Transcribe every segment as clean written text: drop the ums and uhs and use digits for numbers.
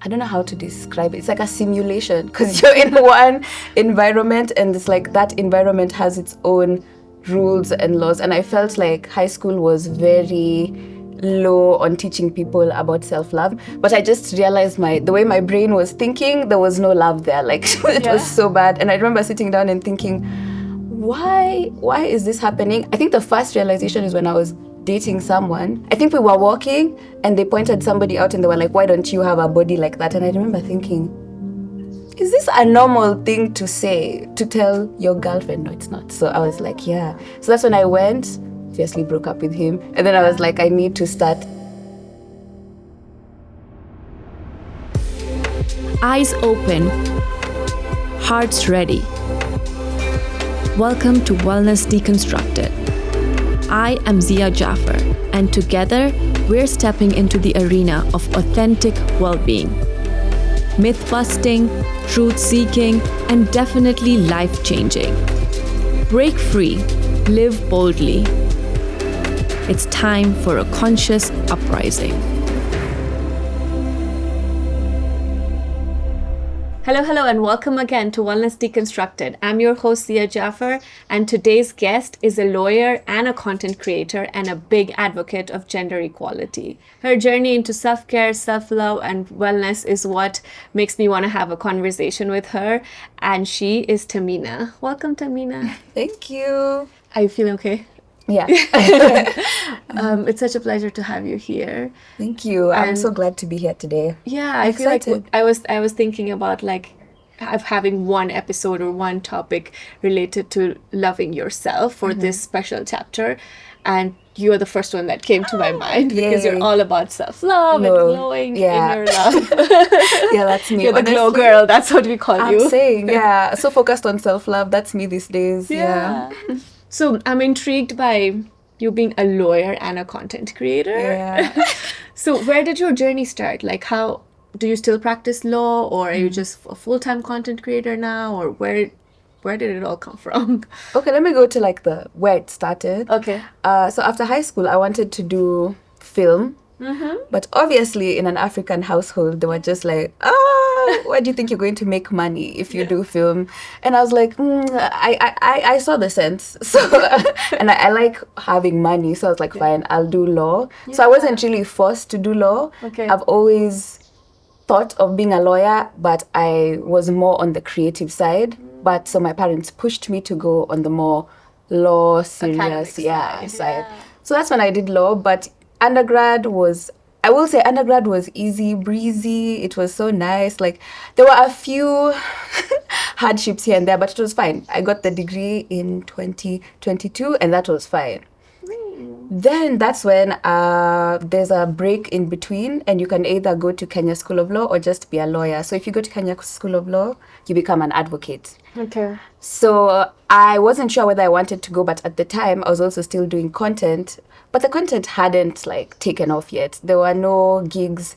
I don't know how to describe it. It's like a simulation because you're in one environment and it's like that environment has its own rules and laws. And I felt like high school was very low on teaching people about self-love. But I just realized the way my brain was thinking, there was no love there. Like it was so bad. And I remember sitting down and thinking, why is this happening? I think the first realization is when I was dating someone. I think we were walking and they pointed somebody out and they were like, why don't you have a body like that? And I remember thinking, is this a normal thing to say, to tell your girlfriend? No, it's not. So I was like, yeah. So that's when I went, obviously broke up with him. And then I was like, I need to start. Eyes open, hearts ready. Welcome to Wellness Deconstructed. I am Zeeya Jaffer, and together we're stepping into the arena of authentic well-being. Myth-busting, truth-seeking, and definitely life-changing. Break free, live boldly. It's time for a conscious uprising. Hello, and welcome again to Wellness Deconstructed. I'm your host, Zeeya Jaffer, and today's guest is a lawyer and a content creator and a big advocate of gender equality. Her journey into self-care, self-love, and wellness is what makes me want to have a conversation with her, and she is Temina. Welcome, Temina. Thank you. Are you feeling okay? Yeah. It's such a pleasure to have you here. Thank you. I'm so glad to be here today. Yeah, I feel like I was thinking about like having one episode or one topic related to loving yourself for this special chapter, and you are the first one that came to my mind because you're all about self-love and glowing in your love. Yeah, that's me. You're the glow girl. That's what we call you. I'm saying, yeah, so focused on self-love. That's me these days. Yeah. So I'm intrigued by you being a lawyer and a content creator. Yeah. So where did your journey start? Like, how do you still practice law, or are you just a full-time content creator now, or where did it all come from? Okay, let me go to like where it started. Okay. So after high school, I wanted to do film. But obviously in an African household, they were just like, where do you think you're going to make money if you do film? And I was like, I saw the sense. So, and I like having money. So I was like, fine, I'll do law. Yeah. So I wasn't really forced to do law. Okay. I've always thought of being a lawyer, but I was more on the creative side. But so my parents pushed me to go on the more law, serious side. So that's when I did law, but undergrad was easy breezy. It was so nice. Like there were a few hardships here and there, but it was fine. I got the degree in 2022 and that was fine. Then that's when there's a break in between and you can either go to Kenya School of Law or just be a lawyer. So if you go to Kenya School of Law, you become an advocate. Okay. So I wasn't sure whether I wanted to go, but at the time I was also still doing content, but the content hadn't like taken off yet. There were no gigs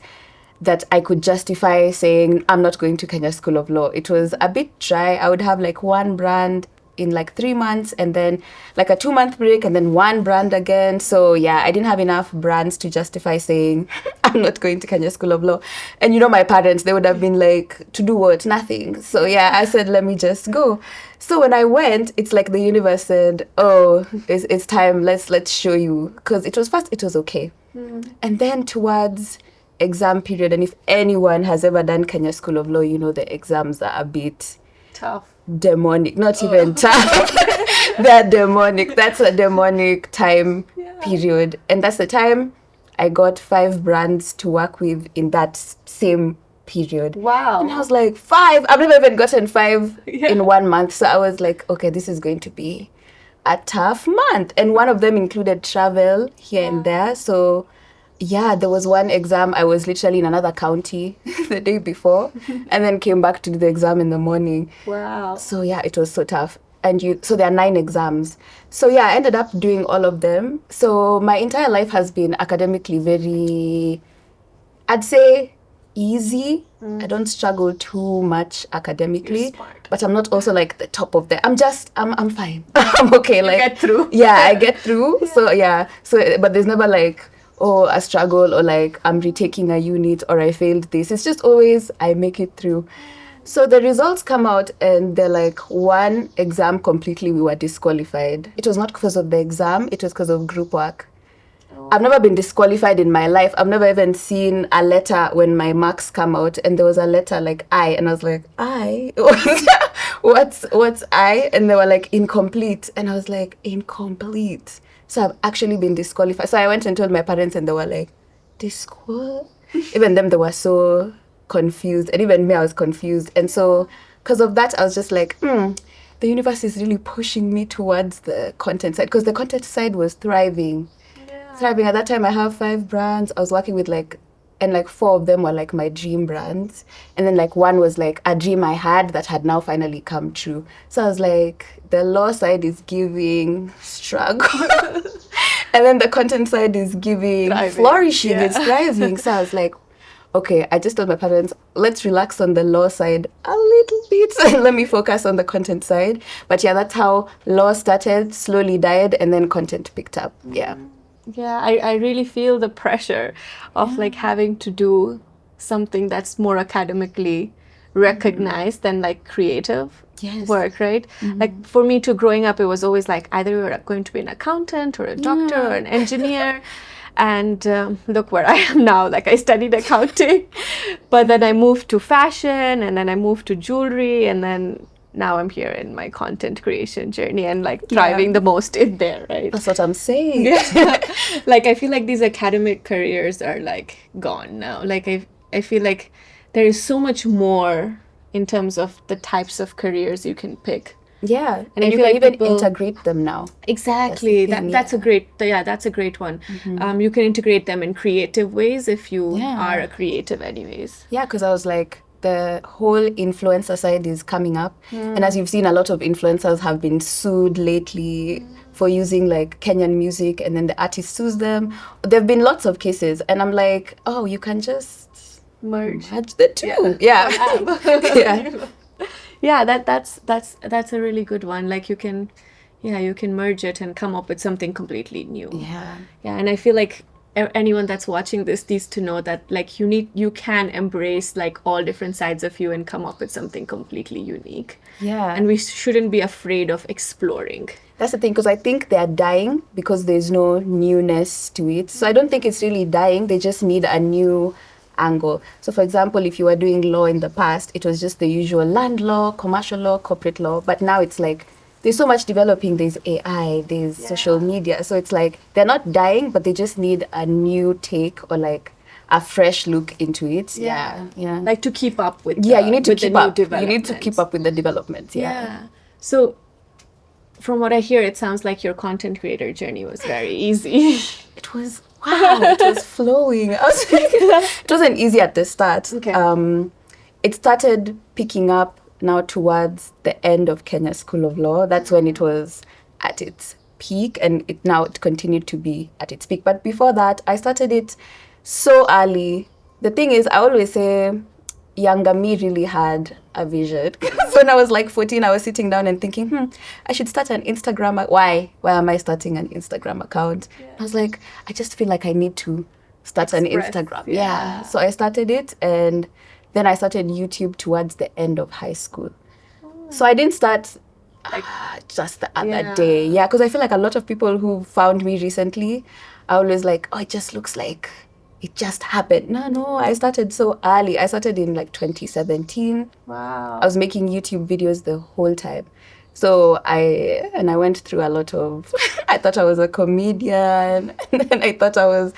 that I could justify saying I'm not going to Kenya School of Law. It was a bit dry. I would have like one brand in like 3 months and then like a 2-month break and then one brand again. So yeah, I didn't have enough brands to justify saying I'm not going to Kenya School of Law. And you know, my parents, they would have been like, to do what? Nothing. So yeah, I said, let me just go. So when I went, it's like the universe said, oh, it's time. Let's show you. Because it was okay. And then towards exam period, and if anyone has ever done Kenya School of Law, you know the exams are a bit tough. Demonic, not even tough. They're demonic. That's a demonic time period. And that's the time I got 5 brands to work with in that same period. Wow. And I was like, 5? I've never even gotten 5 in 1 month. So I was like, okay, this is going to be a tough month. And one of them included travel here and there. So yeah, there was one exam, I was literally in another county the day before and then came back to do the exam in the morning. Wow. So yeah, it was so tough. So there are 9 exams. So yeah, I ended up doing all of them. So my entire life has been academically very, I'd say, easy. I don't struggle too much academically, but I'm not also like the top of the, I'm fine. I'm okay. Like, you get through. Yeah, I get through. So yeah. So, but there's never like, oh, a struggle, or like I'm retaking a unit, or I failed this. It's just always I make it through. So the results come out and they're like, one exam completely we were disqualified. It was not because of the exam, it was because of group work. I've never been disqualified in my life. I've never even seen a letter when my marks come out, and there was a letter like I, and I was like, I? What's I? And they were like, incomplete. And I was like, incomplete. So I've actually been disqualified. So I went and told my parents, and they were like, disqual? Even them, they were so confused. And even me, I was confused. And so because of that, I was just like, the universe is really pushing me towards the content side, because the content side was thriving. At that time, I have 5 brands. I was working with and 4 of them were like my dream brands. And then like one was like a dream I had that had now finally come true. So I was like, the law side is giving struggle. And then the content side is giving flourishing. Yeah. It's thriving. So I was like, okay, I just told my parents, let's relax on the law side a little bit and let me focus on the content side. But yeah, that's how law started, slowly died, and then content picked up. Yeah. Yeah, I really feel the pressure of like having to do something that's more academically recognized than like creative work, right? Like for me too, growing up, it was always like either you're going to be an accountant or a doctor or an engineer. And look where I am now. Like I studied accounting, but then I moved to fashion, and then I moved to jewelry, and then now I'm here in my content creation journey and like thriving the most in there, right? That's what I'm saying. Yeah. Like I feel like these academic careers are like gone now. Like I feel like there is so much more in terms of the types of careers you can pick. Yeah, and you can even integrate them now. Exactly. That's a great one. You can integrate them in creative ways if you are a creative anyways. Yeah, because I was like, the whole influencer side is coming up. And as you've seen, a lot of influencers have been sued lately for using like Kenyan music, and then the artist sues them. There have been lots of cases, and I'm like, oh, you can just merge the two. Yeah, that's a really good one. Like you can merge it and come up with something completely new. Yeah, and I feel like anyone that's watching this needs to know that like you can embrace like all different sides of you and come up with something completely unique. Yeah, and we shouldn't be afraid of exploring. That's the thing, because I think they're dying because there's no newness to it. So I don't think it's really dying. They just need a new angle. So for example, if you were doing law in the past, it was just the usual land law, commercial law, corporate law. But now it's like there's so much developing. There's AI, there's social media. So it's like they're not dying, but they just need a new take or like a fresh look into it. Yeah. Like to keep up with you need to keep up. You need to keep up with the development. Yeah. So from what I hear, it sounds like your content creator journey was very easy. It was it was flowing. I was like, it wasn't easy at the start. Okay. It started picking up now towards the end of Kenya School of Law. That's when it was at its peak, and it continued to be at its peak. But before that, I started it so early. The thing is, I always say younger me really had a vision. Because when I was like 14, I was sitting down and thinking, I should start an Instagram. Why am I starting an Instagram account? Yeah. I was like, I just feel like I need to start an Instagram. Yeah. So I started it, and then I started YouTube towards the end of high school. So I didn't start just the other day. Yeah, because I feel like a lot of people who found me recently are always like, oh, it just looks like it just happened. No, I started so early. I started in like 2017. Wow. I was making YouTube videos the whole time. So I went through a lot of, I thought I was a comedian, and then I thought I was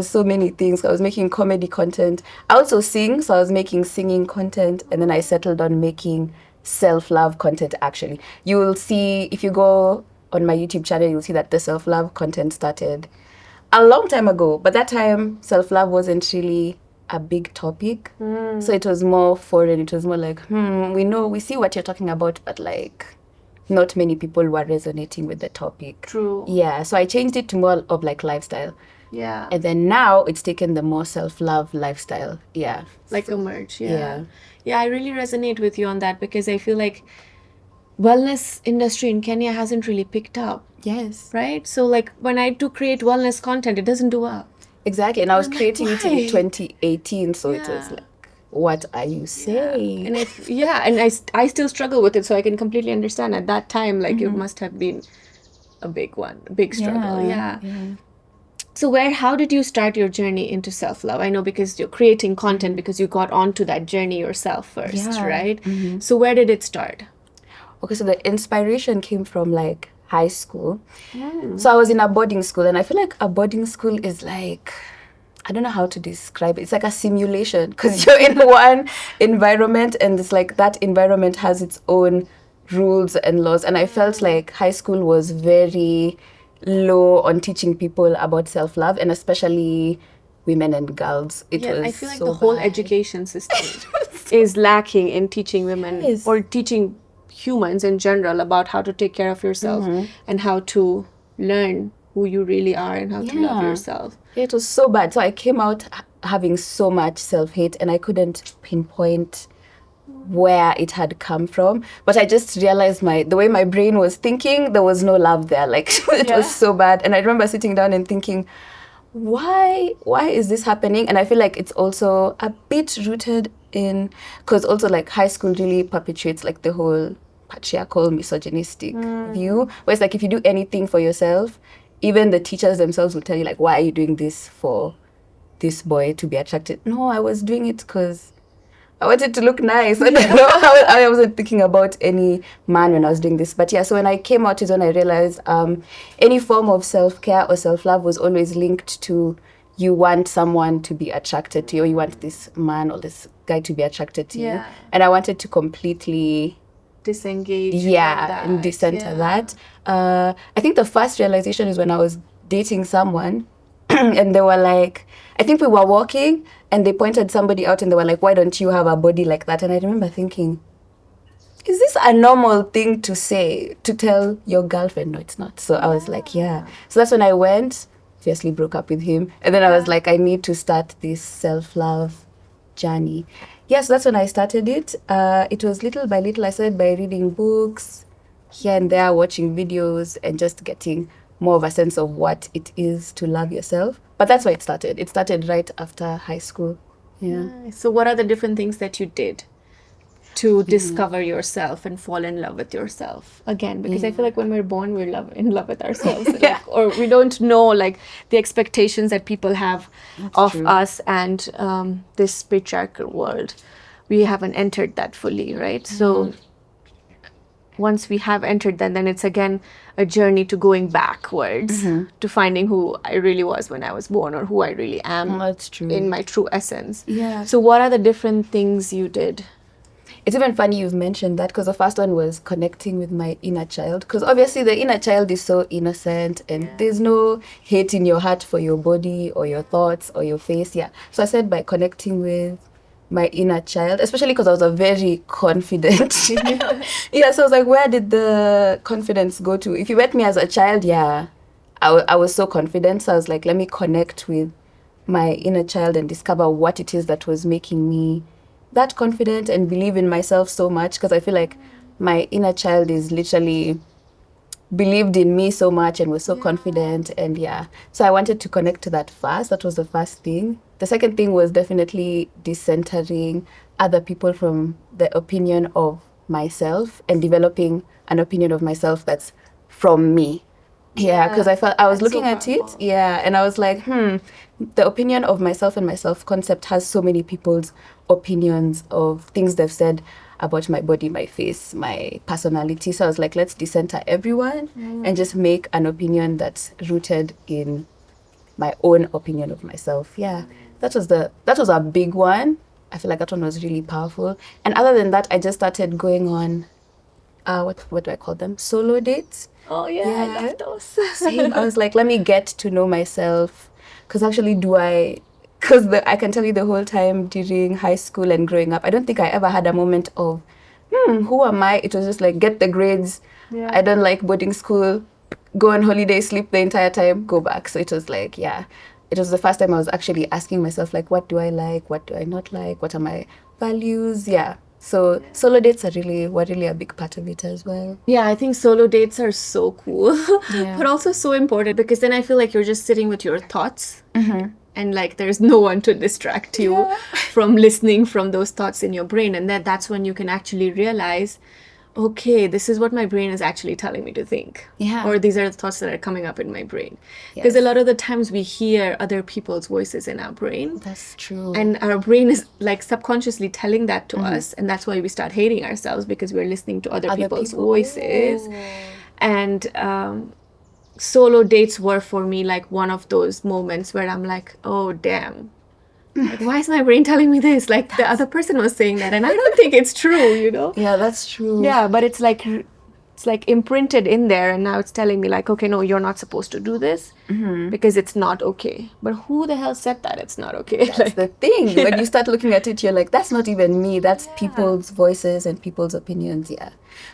so many things. I was making comedy content. I also sing, so I was making singing content, and then I settled on making self-love content actually. You will see, if you go on my YouTube channel, you'll see that the self-love content started a long time ago, but that time self-love wasn't really a big topic. So it was more foreign. It was more like, we see what you're talking about, but like not many people were resonating with the topic. True. Yeah, so I changed it to more of like lifestyle. Yeah. And then now it's taken the more self-love lifestyle. Yeah. Like a merge. Yeah, I really resonate with you on that, because I feel like wellness industry in Kenya hasn't really picked up. Yes. Right? So like when I do create wellness content, it doesn't do well. Exactly. And I was creating it in why? 2018, so it was Yeah. like, what are you saying? And I still struggle with it, so I can completely understand at that time, like it must have been a big struggle. Yeah. So how did you start your journey into self-love? I know because you're creating content because you got onto that journey yourself first, Yeah. right? So where did it start? Okay, so the inspiration came from like high school. So I was in a boarding school, and I feel like a boarding school is like, I don't know how to describe it. It's like a simulation because you're in one environment, and it's like that environment has its own rules and laws. And I felt like high school was very low on teaching people about self-love, and especially women and girls. It was I feel like so the whole bad. education system is lacking in teaching women Yes. or teaching humans in general about how to take care of yourself and how to learn who you really are and how to love Yeah. yourself. It was so bad. So I came out having so much self-hate, and I couldn't pinpoint where it had come from. But I just realized the way my brain was thinking, there was no love there. Like it was so bad. And I remember sitting down and thinking, why is this happening? And I feel like it's also a bit rooted in, because also like high school really perpetuates like the whole patriarchal misogynistic view, where it's like if you do anything for yourself, even the teachers themselves will tell you like, why are you doing this for this boy to be attracted? No, I was doing it because I wanted to look nice. I don't know. I wasn't thinking about any man when I was doing this. But yeah, so when I came out is when I realized any form of self-care or self-love was always linked to you want someone to be attracted to you, or you want this man or this guy to be attracted to you. And I wanted to completely disengage and decenter that. I think the first realization is when I was dating someone and they were like, I think we were walking and they pointed somebody out and they were like, why don't you have a body like that? And I remember thinking, is this a normal thing to say, to tell your girlfriend? No, it's not. So I was like, yeah. So that's when I went, obviously broke up with him. And then I was like, I need to start this self-love journey. Yes, that's when I started it. It was little by little. I started by reading books here and there, watching videos, and just getting more of a sense of what it is to love yourself. But that's where it started. It started right after high school. Yeah. Nice. So what are the different things that you did to discover yourself and fall in love with yourself again? Because I feel like when we're born, we're in love with ourselves. Like, or we don't know like the expectations that people have of us and this patriarchal world. We haven't entered that fully, right? So once we have entered that, then it's again a journey to going backwards to finding who I really was when I was born, or who I really am in my true essence. Yeah. So what are the different things you did? It's even funny you've mentioned that, because the first one was connecting with my inner child. Because obviously the inner child is so innocent and there's no hate in your heart for your body or your thoughts or your face. Yeah. So I said by connecting with my inner child, especially because I was a very confident. So I was like, where did the confidence go to? If you met me as a child, I was so confident. So I was like, let me connect with my inner child and discover what it is that was making me that confident and believe in myself so much. Because I feel like my inner child is literally believed in me so much and was so confident. And so I wanted to connect to that first. That was the first thing. The second thing was definitely decentering other people from the opinion of myself and developing an opinion of myself that's from me. Because I felt I was looking at it, and I was like, the opinion of myself and my self-concept has so many people's opinions of things they've said about my body, my face, my personality. So I was like, let's decenter everyone and just make an opinion that's rooted in my own opinion of myself. That was a big one. I feel like that one was really powerful. And other than that, I just started going on what do I call them? Solo dates. Oh yeah, I love those. Same. I was like, let me get to know myself. Because actually I can tell you the whole time during high school and growing up, I don't think I ever had a moment of, who am I? It was just like, get the grades. I don't like boarding school. Go on holiday, sleep the entire time, go back. So it was like, it was the first time I was actually asking myself, like, what do I like? What do I not like? What are my values? So solo dates were really a big part of it as well. Yeah, I think solo dates are so cool, but also so important, because then I feel like you're just sitting with your thoughts and like there's no one to distract you from listening from those thoughts in your brain. And that's when you can actually realize, okay, this is what my brain is actually telling me to think. Yeah. Or these are the thoughts that are coming up in my brain. Because a lot of the times we hear other people's voices in our brain. That's true. And our brain is like subconsciously telling that to us. And that's why we start hating ourselves, because we're listening to other people's voices. And solo dates were for me like one of those moments where I'm like, oh, damn. Like, why is my brain telling me this? Like, the other person was saying that, and I don't think it's true, you know? Yeah, that's true. Yeah, but it's like imprinted in there, and now it's telling me like, okay, no, you're not supposed to do this because it's not okay. But who the hell said that it's not okay? That's like, the thing. When you start looking at it, you're like, that's not even me. That's people's voices and people's opinions. Yeah.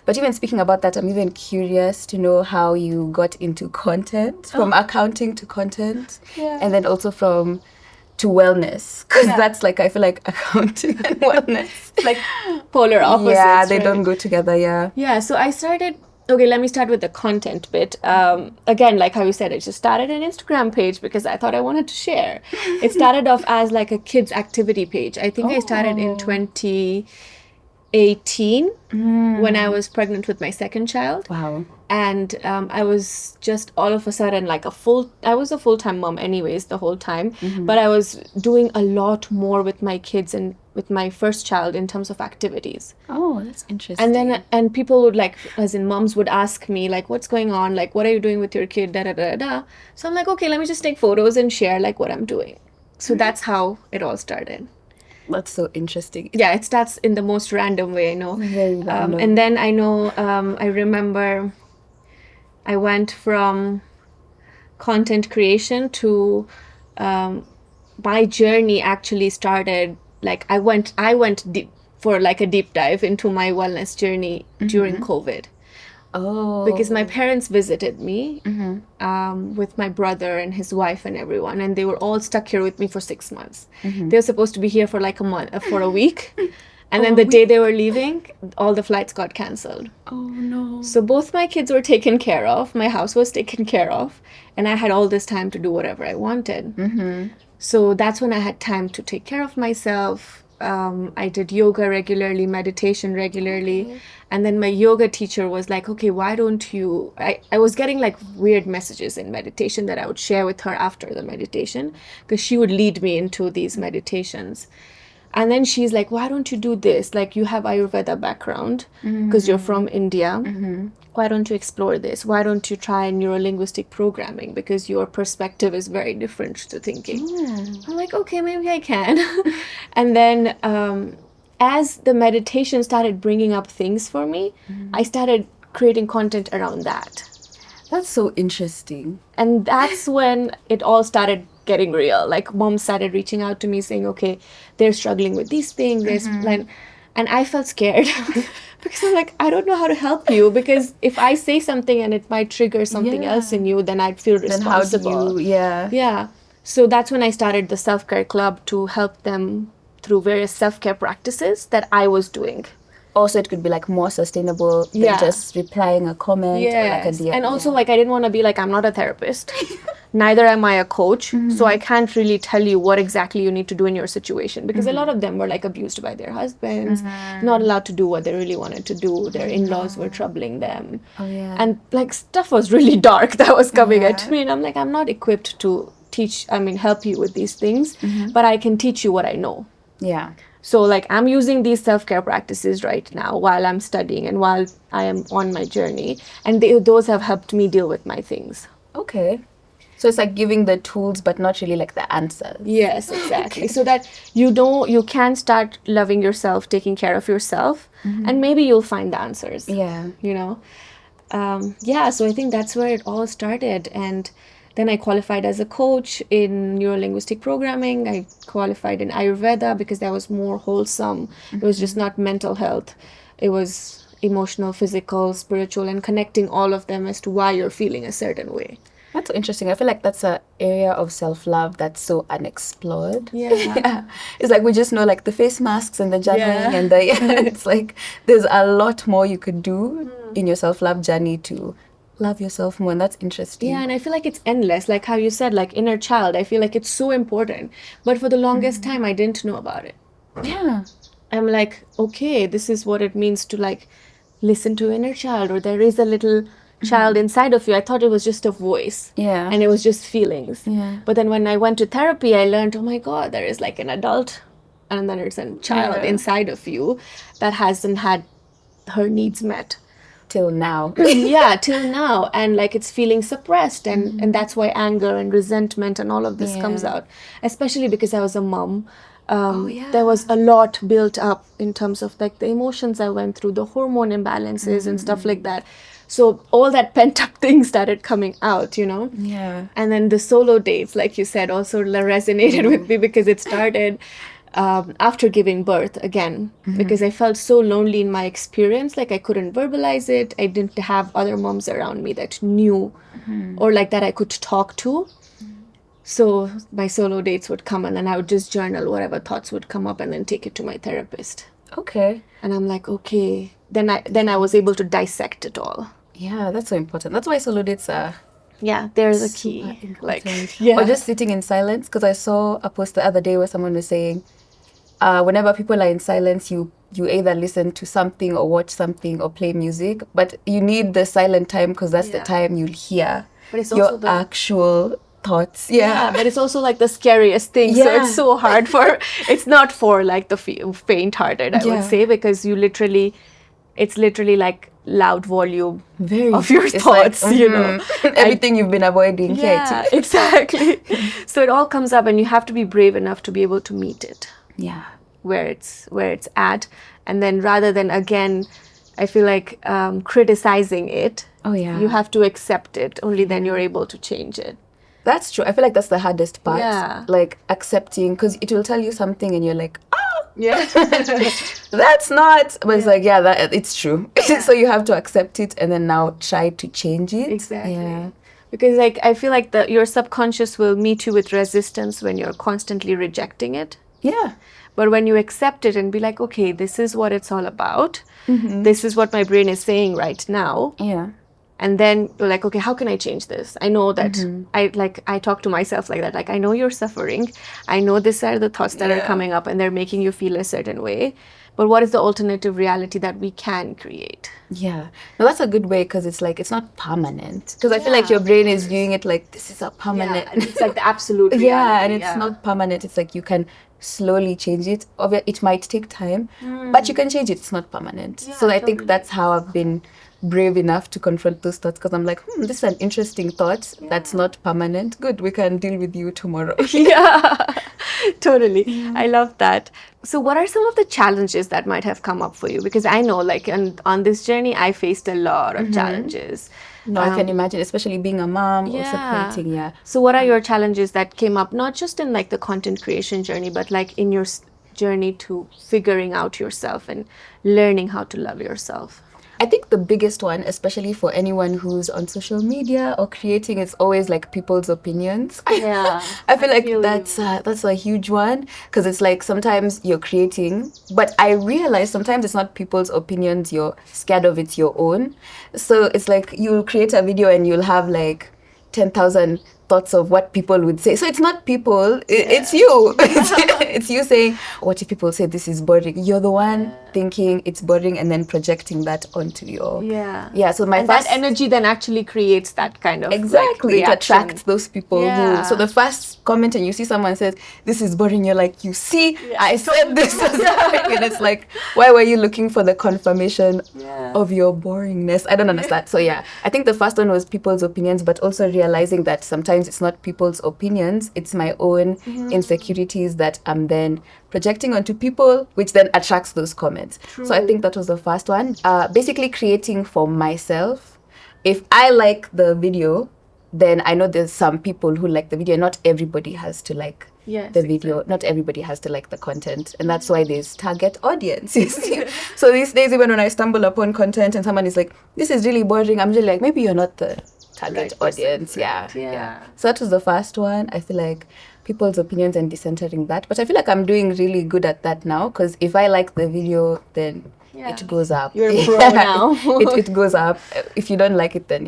But even speaking about that, I'm even curious to know how you got into content, from accounting to content, and then also from to wellness, because that's like, I feel like accounting and wellness like polar opposites. Yeah, they don't go together. Yeah, so I started, okay, let me start with the content bit. Again, like how you said, I just started an Instagram page because I thought I wanted to share. It started off as like a kids activity page. I think I started in 2018 when I was pregnant with my second child. Wow. And I was just all of a sudden like I was a full-time mom anyways the whole time, but I was doing a lot more with my kids and with my first child in terms of activities. Oh, that's interesting. And then, and people would like, as in moms would ask me like, what's going on? Like, what are you doing with your kid? Da, da, da, da. So I'm like, okay, let me just take photos and share like what I'm doing. So that's how it all started. That's so interesting. Yeah, it starts in the most random way, I know. Very random. And then I know, I remember I went from content creation to my journey actually started, like I went deep for like a deep dive into my wellness journey during COVID. Oh. Because my parents visited me with my brother and his wife and everyone, and they were all stuck here with me for 6 months. They were supposed to be here for like for a week. And then the day they were leaving, all the flights got cancelled. Oh, no. So both my kids were taken care of. My house was taken care of. And I had all this time to do whatever I wanted. So that's when I had time to take care of myself. I did yoga regularly, meditation regularly. And then my yoga teacher was like, okay, why don't you... I was getting like weird messages in meditation that I would share with her after the meditation, because she would lead me into these meditations. And then she's like, why don't you do this? Like, you have Ayurveda background because you're from India. Why don't you explore this? Why don't you try neuro-linguistic programming? Because your perspective is very different to thinking. I'm like, okay, maybe I can. And then as the meditation started bringing up things for me, I started creating content around that. That's so interesting. And that's when it all started getting real. Like, moms started reaching out to me saying, okay, they're struggling with these things. And I felt scared because I'm like, I don't know how to help you, because if I say something and it might trigger something else in you, then I'd feel responsible. Then how do you, Yeah. So that's when I started the self-care club to help them through various self-care practices that I was doing. Also, it could be like more sustainable than just replying a comment or like a DM. And also, like, I didn't want to be like, I'm not a therapist. Neither am I a coach. So I can't really tell you what exactly you need to do in your situation, because a lot of them were like abused by their husbands, not allowed to do what they really wanted to do. Their in-laws were troubling them. And like stuff was really dark that was coming at me. And I'm like, I'm not equipped to help you with these things, but I can teach you what I know. Yeah. So like, I'm using these self-care practices right now while I'm studying and while I am on my journey. And those have helped me deal with my things. Okay. So it's like giving the tools, but not really like the answers. Yes, exactly. So that you can start loving yourself, taking care of yourself, and maybe you'll find the answers. Yeah. You know? So I think that's where it all started. And then I qualified as a coach in neuro-linguistic programming. I qualified in Ayurveda because that was more wholesome. It was just not mental health. It was emotional, physical, spiritual, and connecting all of them as to why you're feeling a certain way. That's so interesting. I feel like that's an area of self-love that's so unexplored. Yeah. It's like we just know like the face masks and the journaling and it's like there's a lot more you could do in your self-love journey to love yourself more, and that's interesting. Yeah, and I feel like it's endless. Like how you said, like inner child, I feel like it's so important. But for the longest time, I didn't know about it. Yeah. I'm like, okay, this is what it means to like listen to inner child, or there is a little child inside of you. I thought it was just a voice. Yeah. And it was just feelings. Yeah. But then when I went to therapy, I learned, oh my God, there is like an adult and then there's a child inside of you that hasn't had her needs met. Till now. Yeah, till now. And like it's feeling suppressed. And that's why anger and resentment and all of this comes out. Especially because I was a mom. There was a lot built up in terms of like the emotions I went through, the hormone imbalances and stuff like that. So all that pent up thing started coming out, you know? Yeah. And then the solo dates, like you said, also resonated with me because it started after giving birth again, because I felt so lonely in my experience. Like I couldn't verbalize it. I didn't have other moms around me that knew or like that I could talk to. So my solo dates would come and then I would just journal whatever thoughts would come up and then take it to my therapist. Okay. And I'm like, okay. Then I was able to dissect it all. Yeah, that's so important. That's why solo dates are Yeah, there's a key. important. Like, Or just sitting in silence. Because I saw a post the other day where someone was saying, whenever people are in silence, you either listen to something or watch something or play music. But you need the silent time because that's the time you'll hear but it's also your actual thoughts. Yeah. But it's also like the scariest thing. So it's so hard it's not for like the faint-hearted, I would say, because it's literally like loud volume of your thoughts, like, you know. Everything you've been avoiding. Yeah, exactly. So it all comes up and you have to be brave enough to be able to meet it. Yeah. Where it's at. And then rather than, again, I feel like criticizing it, you have to accept it. Only then you're able to change it. That's true. I feel like that's the hardest part. Yeah. Like accepting, because it will tell you something and you're like, yeah, that's not, but it's like, that it's true. So you have to accept it and then now try to change it. Exactly. Yeah. Because like I feel like your subconscious will meet you with resistance when you're constantly rejecting it. Yeah. But when you accept it and be like, okay, this is what it's all about. This is what my brain is saying right now. Yeah. And then you're like, okay, how can I change this? I know that I talk to myself like that. Like, I know you're suffering. I know these are the thoughts that are coming up and they're making you feel a certain way. But what is the alternative reality that we can create? Yeah. No, that's a good way because it's like, it's not permanent. Because I feel like your brain is viewing it like, this is a permanent. Yeah, and it's like the absolute reality. Yeah, and it's not permanent. It's like you can slowly change it. It might take time, but you can change it. It's not permanent. Yeah, so I think that's how I've been brave enough to confront those thoughts because I'm like, this is an interesting thought that's not permanent. Good, we can deal with you tomorrow. Yeah, totally. I love that. So what are some of the challenges that might have come up for you? Because I know like on this journey, I faced a lot of challenges. No, I can imagine, especially being a mom, also creating, So what are your challenges that came up, not just in like the content creation journey, but like in your journey to figuring out yourself and learning how to love yourself? I think the biggest one, especially for anyone who's on social media or creating, is always like people's opinions. Yeah. I feel like that's a huge one because it's like sometimes you're creating, but I realize sometimes it's not people's opinions you're scared of, it's your own. So it's like you'll create a video and you'll have like 10,000 thoughts of what people would say. So it's not people, it's you. It's you saying, what if people say this is boring? You're the one thinking it's boring and then projecting that onto your... Yeah, so that energy then actually creates that kind of exactly, like, it attracts those people who... So the first comment and you see someone says, this is boring, you're like, you see, I said this was boring. And it's like, why were you looking for the confirmation of your boringness? I don't understand. So yeah, I think the first one was people's opinions, but also realizing that sometimes it's not people's opinions, it's my own insecurities that I'm then projecting onto people, which then attracts those comments. So I think that was the first one. Basically creating for myself. If I like the video, then I know there's some people who like the video. Not everybody has to like the video. Not everybody has to like the content. And that's why there's target audience. You see? So these days, even when I stumble upon content and someone is like, this is really boring, I'm just like, maybe you're not the target audience. Yeah. So that was the first one. I feel like people's opinions and decentering that. But I feel like I'm doing really good at that now because if I like the video, then it goes up. You're a pro now. it goes up. If you don't like it, then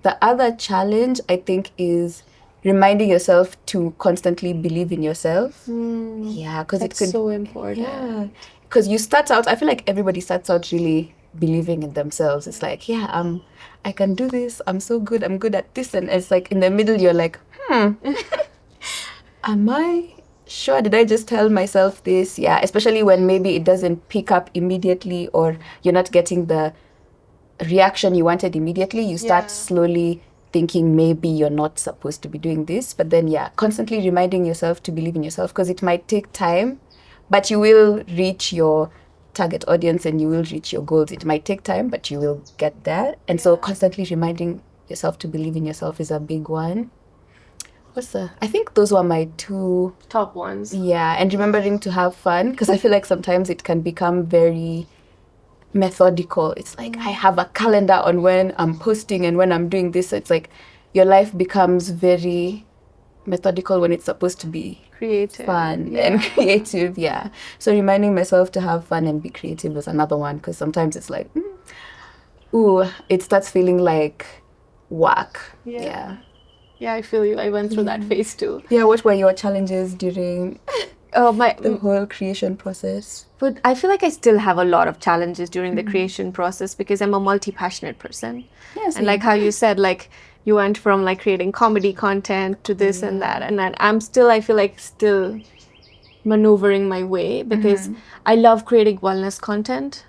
the other challenge, I think, is reminding yourself to constantly believe in yourself. Yeah, because it That's could... so important. Yeah, because you start out, I feel like everybody starts out really believing in themselves. It's like, yeah, I can do this. I'm so good. I'm good at this. And it's like in the middle, you're like, am I sure? Did I just tell myself this? Yeah, especially when maybe it doesn't pick up immediately or you're not getting the reaction you wanted immediately. You start slowly thinking maybe you're not supposed to be doing this. But then, yeah, constantly reminding yourself to believe in yourself, because it might take time, but you will reach your target audience and you will reach your goals. It might take time, but you will get there. And so constantly reminding yourself to believe in yourself is a big one. I think those were my two top ones. Yeah, and remembering to have fun, because I feel like sometimes it can become very methodical. It's like I have a calendar on when I'm posting and when I'm doing this. It's like your life becomes very methodical when it's supposed to be creative, fun and creative. Yeah, so reminding myself to have fun and be creative is another one, because sometimes it's like it starts feeling like work. Yeah, I feel you. I went through that phase too. Yeah, what were your challenges during the whole creation process? But I feel like I still have a lot of challenges during the creation process, because I'm a multi-passionate person. Yes. And like how you said, like you went from like creating comedy content to this and that. And then I feel like still maneuvering my way, because I love creating wellness content.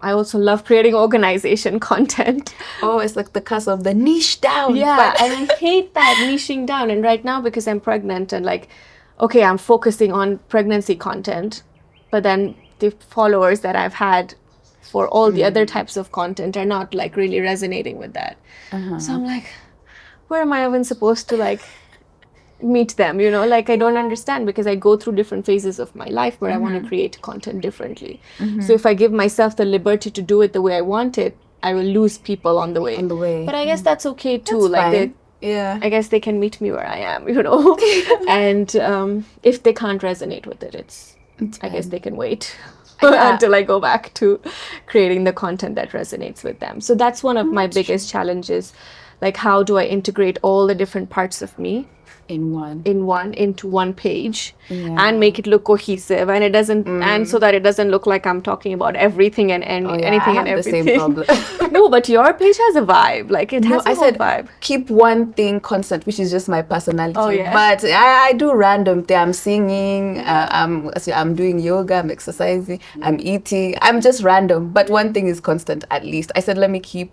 I also love creating organization content. Oh, it's like the curse of the niche down. Yeah, and I hate that niching down. And right now, because I'm pregnant and like, okay, I'm focusing on pregnancy content, but then the followers that I've had for all the other types of content are not like really resonating with that. So I'm like, where am I even supposed to like meet them, you know? Like I don't understand, because I go through different phases of my life where I want to create content differently. So if I give myself the liberty to do it the way I want it, I will lose people on the way. But I guess that's okay too. That's I guess they can meet me where I am, you know? And if they can't resonate with it, I guess they can wait until I go back to creating the content that resonates with them. So that's one of my biggest challenges. Like, how do I integrate all the different parts of me into one page and make it look cohesive, and it doesn't and so that it doesn't look like I'm talking about everything and anything and everything. The same problem. No, but your page has a vibe. Like it has a whole vibe. Keep one thing constant, which is just my personality. Oh, yeah. But I do random things. I'm singing, I'm doing yoga, I'm exercising, I'm eating. I'm just random, but one thing is constant at least. I said, let me keep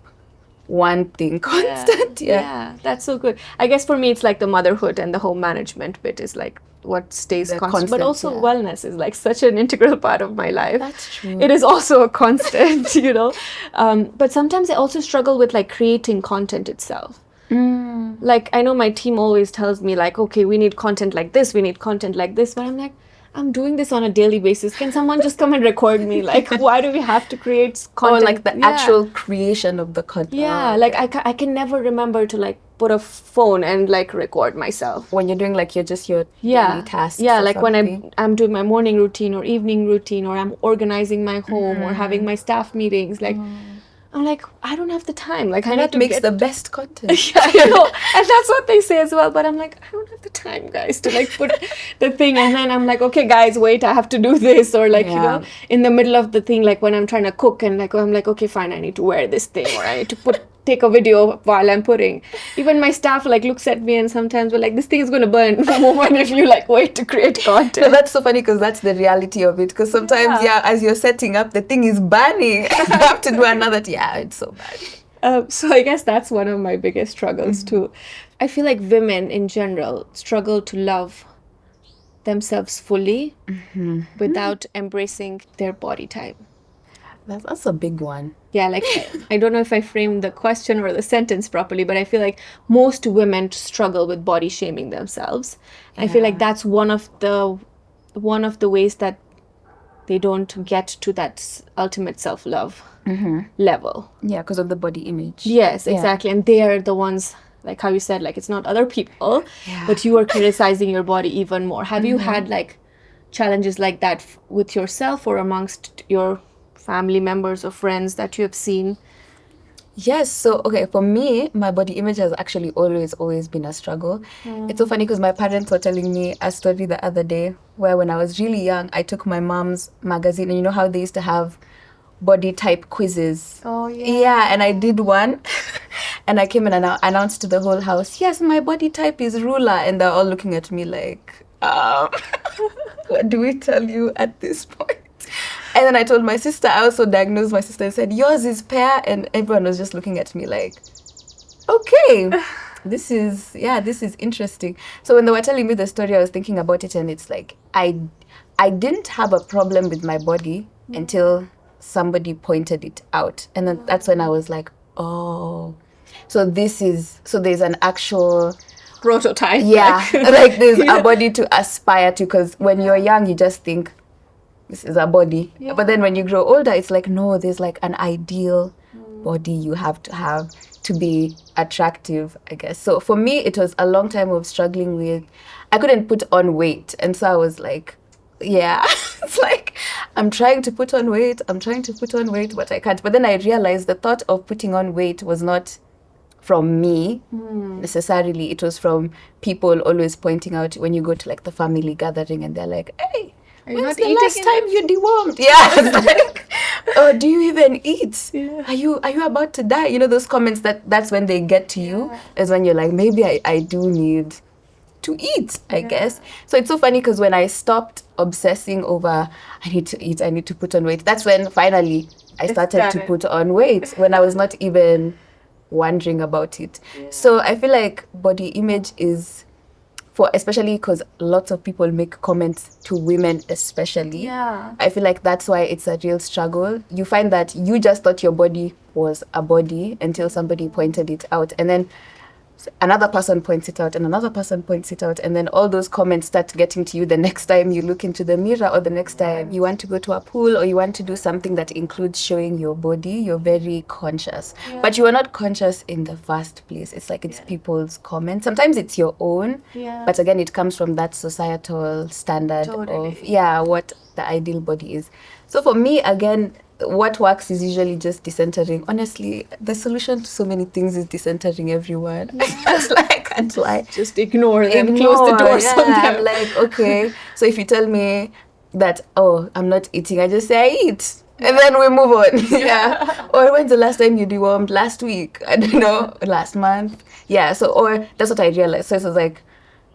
one thing constant. Yeah, that's so good. I guess for me it's like the motherhood and the home management bit is like what stays constant, but also wellness is like such an integral part of my life. That's true. It is also a constant, you know. But sometimes I also struggle with like creating content itself. Like I know my team always tells me like, okay, we need content like this, we need content like this, but I'm like, I'm doing this on a daily basis. Can someone just come and record me? Like, why do we have to create content? Or like the actual creation of the content. Yeah, like I can never remember to like put a phone and like record myself. When you're doing like your daily tasks. Yeah, like when I'm doing my morning routine or evening routine, or I'm organizing my home or having my staff meetings, like I'm like, I don't have the time. Like, that makes the best content. Yeah, I know. And that's what they say as well. But I'm like, I don't have the time, guys, to like put the thing. And then I'm like, okay, guys, wait, I have to do this. Or like, you know, in the middle of the thing, like when I'm trying to cook and like, I'm like, okay, fine, I need to wear this thing, or I need to take a video while I'm putting. Even my staff like looks at me and sometimes we're like, this thing is going to burn the moment if you like wait to create content. No, that's so funny, because that's the reality of it. Because sometimes, as you're setting up, the thing is burning. You have to do another. Yeah, it's so bad. So I guess that's one of my biggest struggles too. I feel like women in general struggle to love themselves fully without embracing their body type. That's a big one. Yeah, like I don't know if I framed the question or the sentence properly, but I feel like most women struggle with body shaming themselves. I feel like that's one of the ways that they don't get to that ultimate self-love level. Yeah, because of the body image. Yes, exactly. And they are the ones, like how you said, like it's not other people, but you are criticizing your body even more. Have you had like challenges like that with yourself or amongst your family members or friends that you have seen? Yes. So, okay, for me, my body image has actually always been a struggle. It's so funny because my parents were telling me a story the other day where when I was really young, I took my mom's magazine, and you know how they used to have body type quizzes. Oh, yeah. Yeah, and I did one, and I came in and I announced to the whole house, yes, my body type is ruler, and they're all looking at me like, what do we tell you at this point? And then I told my sister, I also diagnosed my sister and said, yours is pear, and everyone was just looking at me like, okay, this is interesting. So when they were telling me the story, I was thinking about it, and it's like, I didn't have a problem with my body until somebody pointed it out. And then that's when I was like, oh, so there's an actual prototype. Yeah, like there's a body to aspire to, because when you're young, you just think this is a body. Yeah. But then when you grow older, it's like, no, there's like an ideal body you have to be attractive, I guess. So for me, it was a long time of struggling with, I couldn't put on weight. And so I was like, yeah, it's like, I'm trying to put on weight, but I can't. But then I realized the thought of putting on weight was not from me necessarily. It was from people always pointing out when you go to like the family gathering and they're like, hey, when's the last time you dewormed? Yeah, it's like, oh, do you even eat? Yeah. Are you about to die? You know, those comments that's when they get to you, is when you're like, maybe I do need to eat, I guess. So it's so funny because when I stopped obsessing over, I need to eat, I need to put on weight, that's when finally I started to put on weight, when I was not even wondering about it. So I feel like body image is, for especially because lots of people make comments to women especially, I feel like that's why it's a real struggle. You find that you just thought your body was a body until somebody pointed it out, and then another person points it out, and another person points it out, and then all those comments start getting to you the next time you look into the mirror, or the next time you want to go to a pool, or you want to do something that includes showing your body. You're very conscious, but you are not conscious in the first place. It's like it's people's comments. Sometimes it's your own, but again, it comes from that societal standard of what the ideal body is. So for me, again, what works is usually just decentering. Honestly, the solution to so many things is decentering everyone. I can't lie. Just ignore them, close the doors on them. I'm like, okay. So if you tell me that, oh, I'm not eating, I just say I eat. And then we move on. Or when's the last time you dewormed? Last week? I don't know. Last month? Yeah. So, or that's what I realized. So it was like,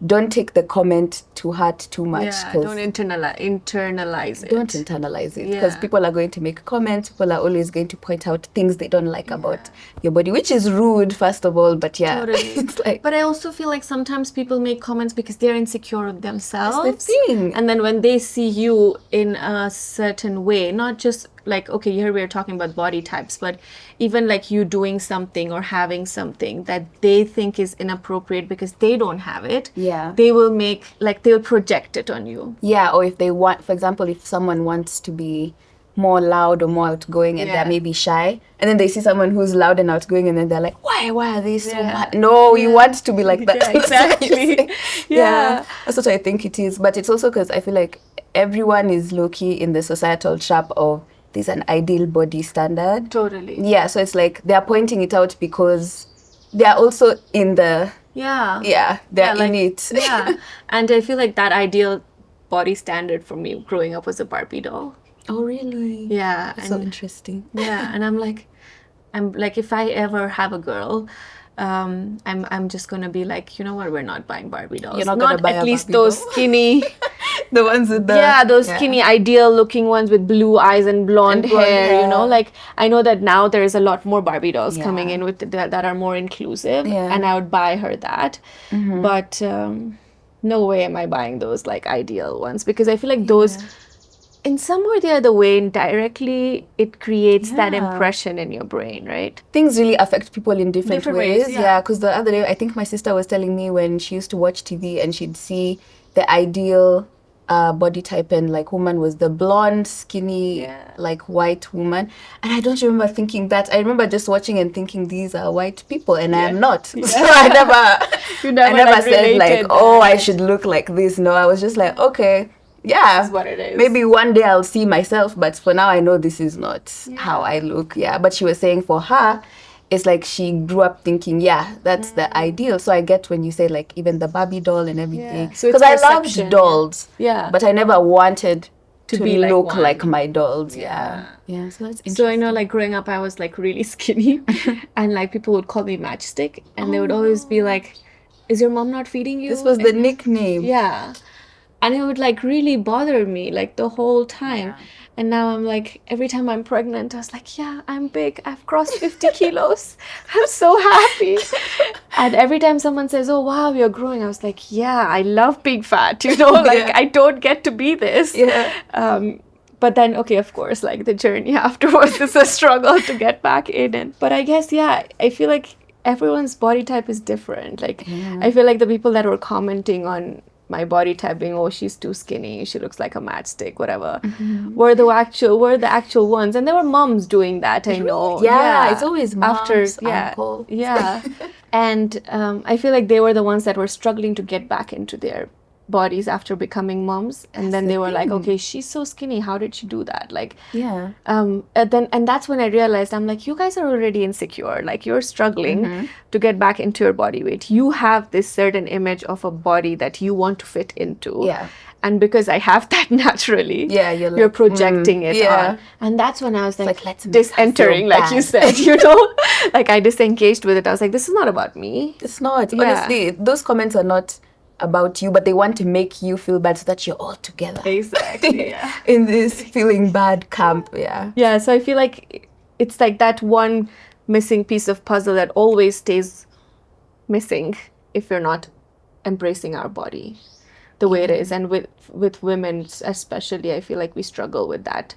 don't take the comment to heart too much. Don't internalize it. Don't internalize it, because people are going to make comments. People are always going to point out things they don't like about your body, which is rude, first of all. But it's like. But I also feel like sometimes people make comments because they're insecure of themselves. That's the thing. And then when they see you in a certain way, not just like, okay, here we're talking about body types, but even like you doing something or having something that they think is inappropriate because they don't have it, they will make, like, they'll project it on you. Yeah, or if they want, for example, if someone wants to be more loud or more outgoing and they're maybe shy, and then they see someone who's loud and outgoing, and then they're like, why are they so mad? No, you want to be like that. Yeah, exactly. That's what I think it is. But it's also because I feel like everyone is low-key in the societal trap of there's an ideal body standard. Totally. Yeah, so it's like they're pointing it out because they're also in the... they're in it. And I feel like that ideal body standard for me growing up was a Barbie doll. Oh, really? Yeah. That's so interesting. Yeah, and I'm like, if I ever have a girl, I'm just gonna be like, you know what, we're not buying Barbie dolls. You're not gonna buy at least Barbie those doll? skinny, the ones with the those skinny, ideal looking ones with blue eyes and blonde hair. You know, like, I know that now there is a lot more Barbie dolls coming in with that are more inclusive, and I would buy her that. But no way am I buying those like ideal ones, because I feel like those. In some or the other way, indirectly, it creates that impression in your brain, right? Things really affect people in different ways. Yeah, because the other day, I think my sister was telling me when she used to watch TV and she'd see the ideal body type and like woman was the blonde, skinny, like white woman. And I don't remember thinking that. I remember just watching and thinking these are white people and I am not. So I never said like, oh, I should look like this. No, I was just like, okay. Yeah, this is what it is. Maybe one day I'll see myself, but for now I know this is not how I look. Yeah, but she was saying for her, it's like she grew up thinking, yeah, that's the ideal. So I get when you say like even the Barbie doll and everything. Yeah. So it's Because I loved perception, dolls, Yeah. but I never wanted to be like look one. like my dolls. Yeah. Yeah. So that's interesting. So I know, like growing up, I was like really skinny, and like people would call me Matchstick, and they would always be like, "Is your mom not feeding you?" This was the And- nickname. Yeah, and it would like really bother me like the whole time. Yeah. And now I'm like, every time I'm pregnant, I was like, yeah, I'm big. I've crossed 50 kilos. I'm so happy. And every time someone says, oh, wow, you're growing, I was like, yeah, I love being fat. You know, like Yeah. I don't get to be this. Yeah. But then, okay, of course, like the journey afterwards is a struggle to get back in. But I guess, yeah, I feel like everyone's body type is different. Like, I feel like the people that were commenting on my body type being, oh, she's too skinny, she looks like a matchstick, whatever, were the actual ones. And there were moms doing that, I know. Yeah, it's always moms, yeah, uncle. yeah. And I feel like they were the ones that were struggling to get back into their bodies after becoming moms, and then they were like, okay, she's so skinny, how did she do that? Like, Yeah. and that's when I realized, I'm like, you guys are already insecure, like you're struggling to get back into your body weight. You have this certain image of a body that you want to fit into. Yeah. And because I have that naturally, Yeah, you're like, you're projecting it yeah. on. And that's when I was like let's make her feel disentering, like you bad. said, you know, like I disengaged with it. I was like, this is not about me. It's not. Yeah. Honestly, those comments are not about you, but they want to make you feel bad so that you're all together. Exactly. Yeah. In this feeling bad camp. Yeah. Yeah, so I feel like it's like that one missing piece of puzzle that always stays missing if you're not embracing our body the way it is. And with women especially, I feel like we struggle with that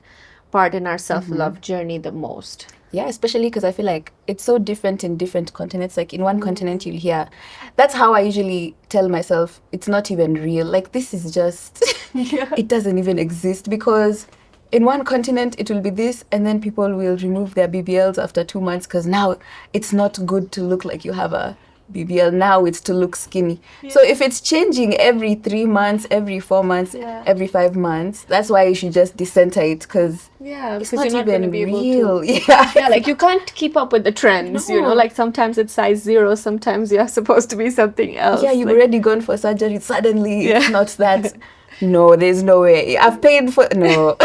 part in our self-love journey the most. Yeah, especially because I feel like it's so different in different continents. Like in one continent you'll hear, that's how I usually tell myself, it's not even real. Like this is just, it doesn't even exist, because in one continent it will be this, and then people will remove their BBLs after 2 months because now it's not good to look like you have a BBL. Now it's to look skinny. So if it's changing every 3 months, every 4 months, every 5 months, that's why you should just decenter it, because Yeah, it's because not you're not even going to be able real. to. Yeah. Yeah, like you can't keep up with the trends, you know, like sometimes it's size 0, sometimes you're supposed to be something else. Yeah, you've like, already gone for surgery. Suddenly, it's not that. No, there's no way. I've paid for no.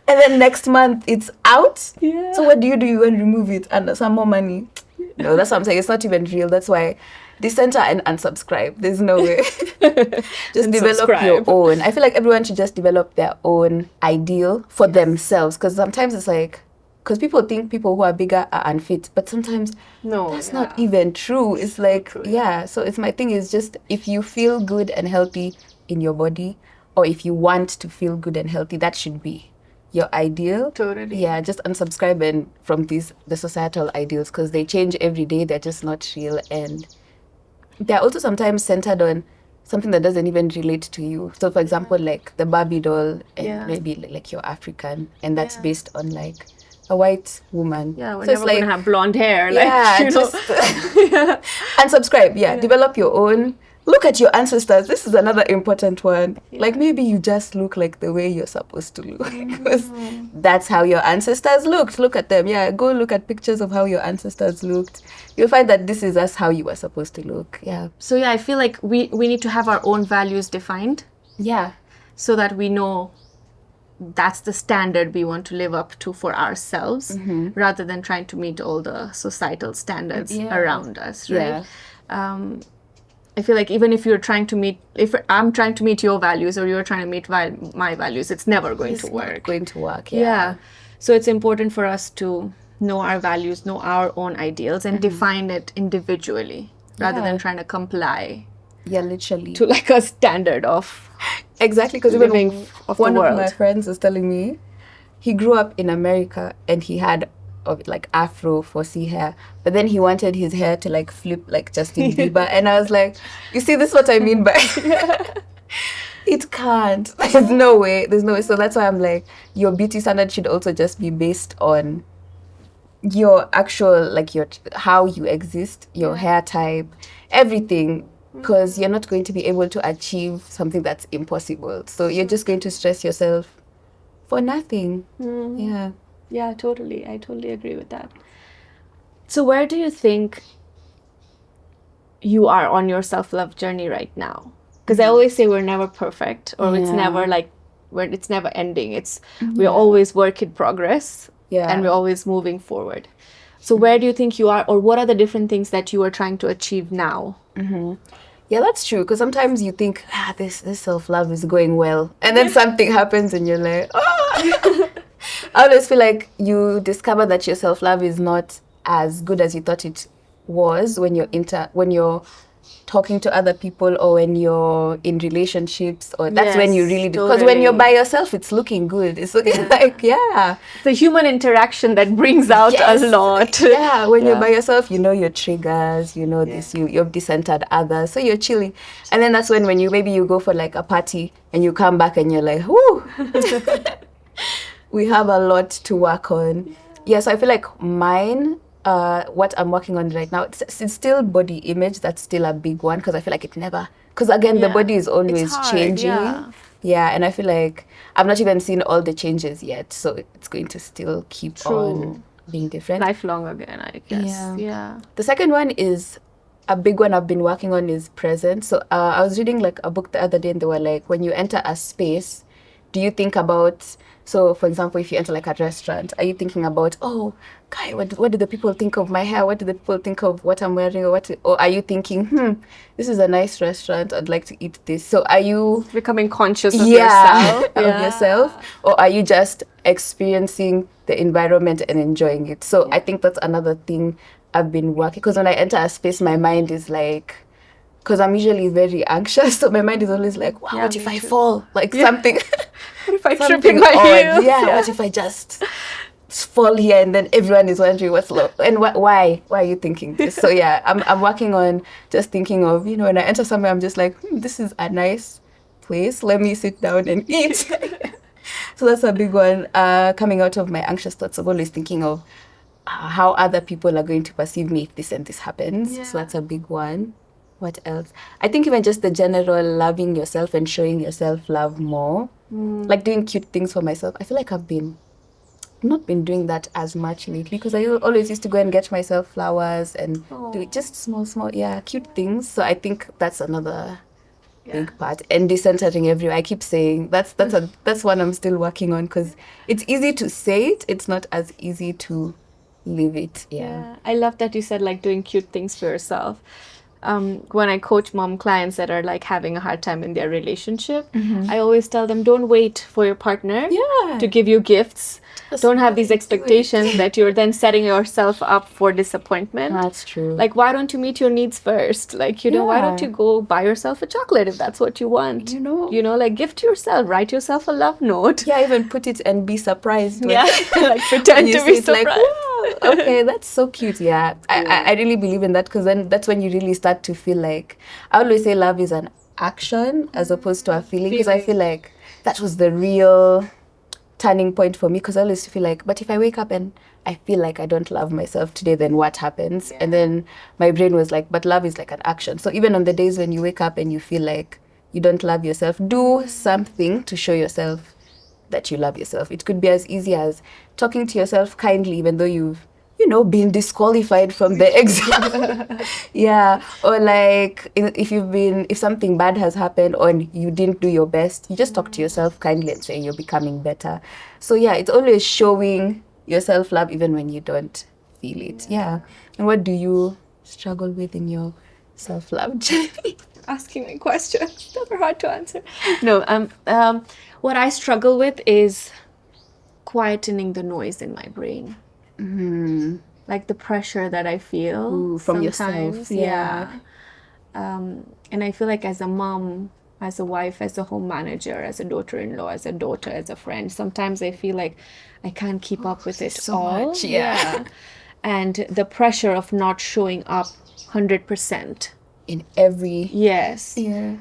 And then next month it's out. Yeah. So what do? You go and remove it and some more money. No, that's what I'm saying. It's not even real. That's why decenter and unsubscribe. There's no way. Just develop your own. I feel like everyone should just develop their own ideal for themselves. Because sometimes it's like, because people think people who are bigger are unfit, but sometimes that's not even true. It's like, so it's my thing is just, if you feel good and healthy in your body, or if you want to feel good and healthy, that should be your ideal. Totally. Yeah, just unsubscribe from the societal ideals, because they change every day. They're just not real, and they're also sometimes centered on something that doesn't even relate to you. So for example, like the Barbie doll, and maybe like you're African, and that's based on like a white woman. Yeah, we're so never gonna have blonde hair. Like, yeah, you know. just unsubscribe. Yeah, develop your own. Look at your ancestors. This is another important one. Like maybe you just look like the way you're supposed to look, because that's how your ancestors looked. Look at them. Yeah, go look at pictures of how your ancestors looked. You'll find that this is how you were supposed to look. Yeah. So yeah, I feel like we need to have our own values defined. Yeah. So that we know that's the standard we want to live up to for ourselves, rather than trying to meet all the societal standards around us, right? Yeah. I feel like even if you're trying to meet, if I'm trying to meet your values or you're trying to meet my values, it's never going to work. Not going to work. Yeah. So it's important for us to know our values, know our own ideals, and define it individually, rather than trying to comply. Yeah, literally. To like a standard of exactly, because living even of one the world. of my friends was telling me he grew up in America and he had like afro for C hair, but then he wanted his hair to like flip like Justin Bieber, and I was like, you see, this is what I mean by it can't. There's no way. So that's why I'm like, your beauty standard should also just be based on your actual, like your how you exist, your hair type, everything, because you're not going to be able to achieve something that's impossible. So you're just going to stress yourself for nothing. Yeah. Yeah, totally. I totally agree with that. So where do you think you are on your self-love journey right now? Because I always say we're never perfect, or it's never like, it's never ending. It's we're always work in progress, and we're always moving forward. So where do you think you are, or what are the different things that you are trying to achieve now? Yeah, that's true. Because sometimes you think, this self-love is going well. And then something happens and you're like, oh. I always feel like you discover that your self-love is not as good as you thought it was when you're talking to other people, or when you're in relationships, or that's when you really do. Because when you're by yourself, it's looking good. It's looking like, the human interaction that brings out a lot. When you're by yourself, you know your triggers, you know this, you've decentered others, so you're chilling. And then that's when you go for like a party and you come back and you're like, whoo, we have a lot to work on. So I feel like mine, what I'm working on right now, it's still body image. That's still a big one, because I feel like because again, the body is always changing. And I feel like I've not even seen all the changes yet, so it's going to still keep on being different. Lifelong again, I guess. The second one is a big one I've been working on, is presence. So I was reading like a book the other day, and they were like, when you enter a space, do you think about, so for example, if you enter like a restaurant, are you thinking about, oh, guy, what do the people think of my hair? What do the people think of what I'm wearing? Or are you thinking, this is a nice restaurant, I'd like to eat this? So are you becoming conscious of yourself? Of yourself? Or are you just experiencing the environment and enjoying it? So I think that's another thing I've been working, because when I enter a space, my mind is like, because I'm usually very anxious, so my mind is always like, wow, what if I fall? Like something. What if I trip in my heels? What if I just fall here and then everyone is wondering what's low and why are you thinking this? So I'm working on just thinking of, when I enter somewhere, I'm just like, this is a nice place, let me sit down and eat. So that's a big one. Coming out of my anxious thoughts of always thinking of how other people are going to perceive me if this and this happens. So that's a big one. What else? I think even just the general loving yourself and showing yourself love more. Like doing cute things for myself. I feel like I've not been doing that as much lately, because I always used to go and get myself flowers and do just small, cute things. So I think that's another big part. And decentering everywhere. I keep saying that's one I'm still working on, because it's easy to say it. It's not as easy to live it. I love that you said like doing cute things for yourself. When I coach mom clients that are like having a hard time in their relationship, I always tell them, don't wait for your partner to give you gifts. Don't have these expectations that you're then setting yourself up for disappointment. That's true. Like, why don't you meet your needs first? Like, why don't you go buy yourself a chocolate if that's what you want? Like gift yourself, write yourself a love note. Even put it and be surprised. Like pretend to be surprised. Like, wow, okay, that's so cute. I really believe in that, because then that's when you really start to feel like, I always say love is an action as opposed to a feeling, because I feel like that was the real turning point for me, because I always feel like, but if I wake up and I feel like I don't love myself today, then what happens? And then my brain was like, but love is like an action. So even on the days when you wake up and you feel like you don't love yourself, do something to show yourself that you love yourself. It could be as easy as talking to yourself kindly, even though you've been disqualified from the exam. Or like if something bad has happened or you didn't do your best, you just talk to yourself kindly and say you're becoming better. So it's always showing yourself love even when you don't feel it. And what do you struggle with in your self-love journey? Asking me questions, never hard to answer. No, what I struggle with is quietening the noise in my brain. Like the pressure that I feel from sometimes. yourself. And I feel like as a mom, as a wife, as a home manager, as a daughter-in-law, as a daughter, as a friend, sometimes I feel like I can't keep up with it so all. Much, And the pressure of not showing up 100%. In every... Yes.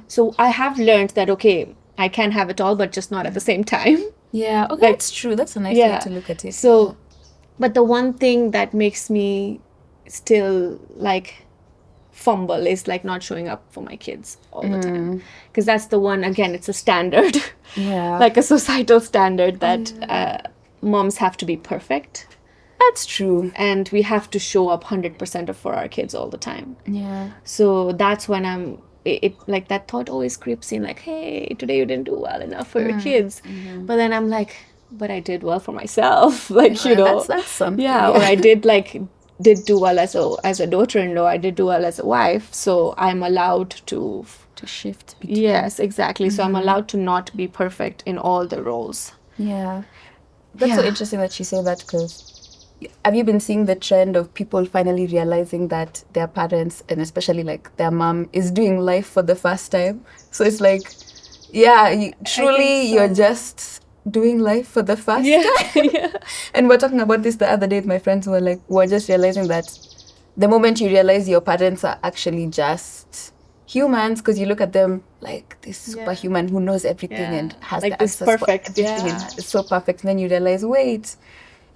So I have learned that, okay, I can have it all, but just not at the same time. That's true. That's a nice way to look at it. So, but the one thing that makes me still like fumble is like not showing up for my kids all the time. Because that's the one, again, it's a standard. Like a societal standard that moms have to be perfect. That's true. And we have to show up 100% for our kids all the time. Yeah. So that's when it like that thought always creeps in, like, hey, today you didn't do well enough for your kids. But then I'm like, but I did well for myself. Like, you know, that's something. yeah, or I did do well as a daughter-in-law. I did do well as a wife. So I'm allowed to shift between. Yes, exactly. So I'm allowed to not be perfect in all the roles. Yeah. That's so interesting that you say that, because have you been seeing the trend of people finally realizing that their parents, and especially like their mom, is doing life for the first time? So it's like, truly you're just doing life for the first time. Yeah. And we're talking about this the other day with my friends who were like, we're just realizing that the moment you realize your parents are actually just humans, because you look at them like this superhuman who knows everything and has like the this answers perfect, for everything, and it's so perfect. And then you realize, wait,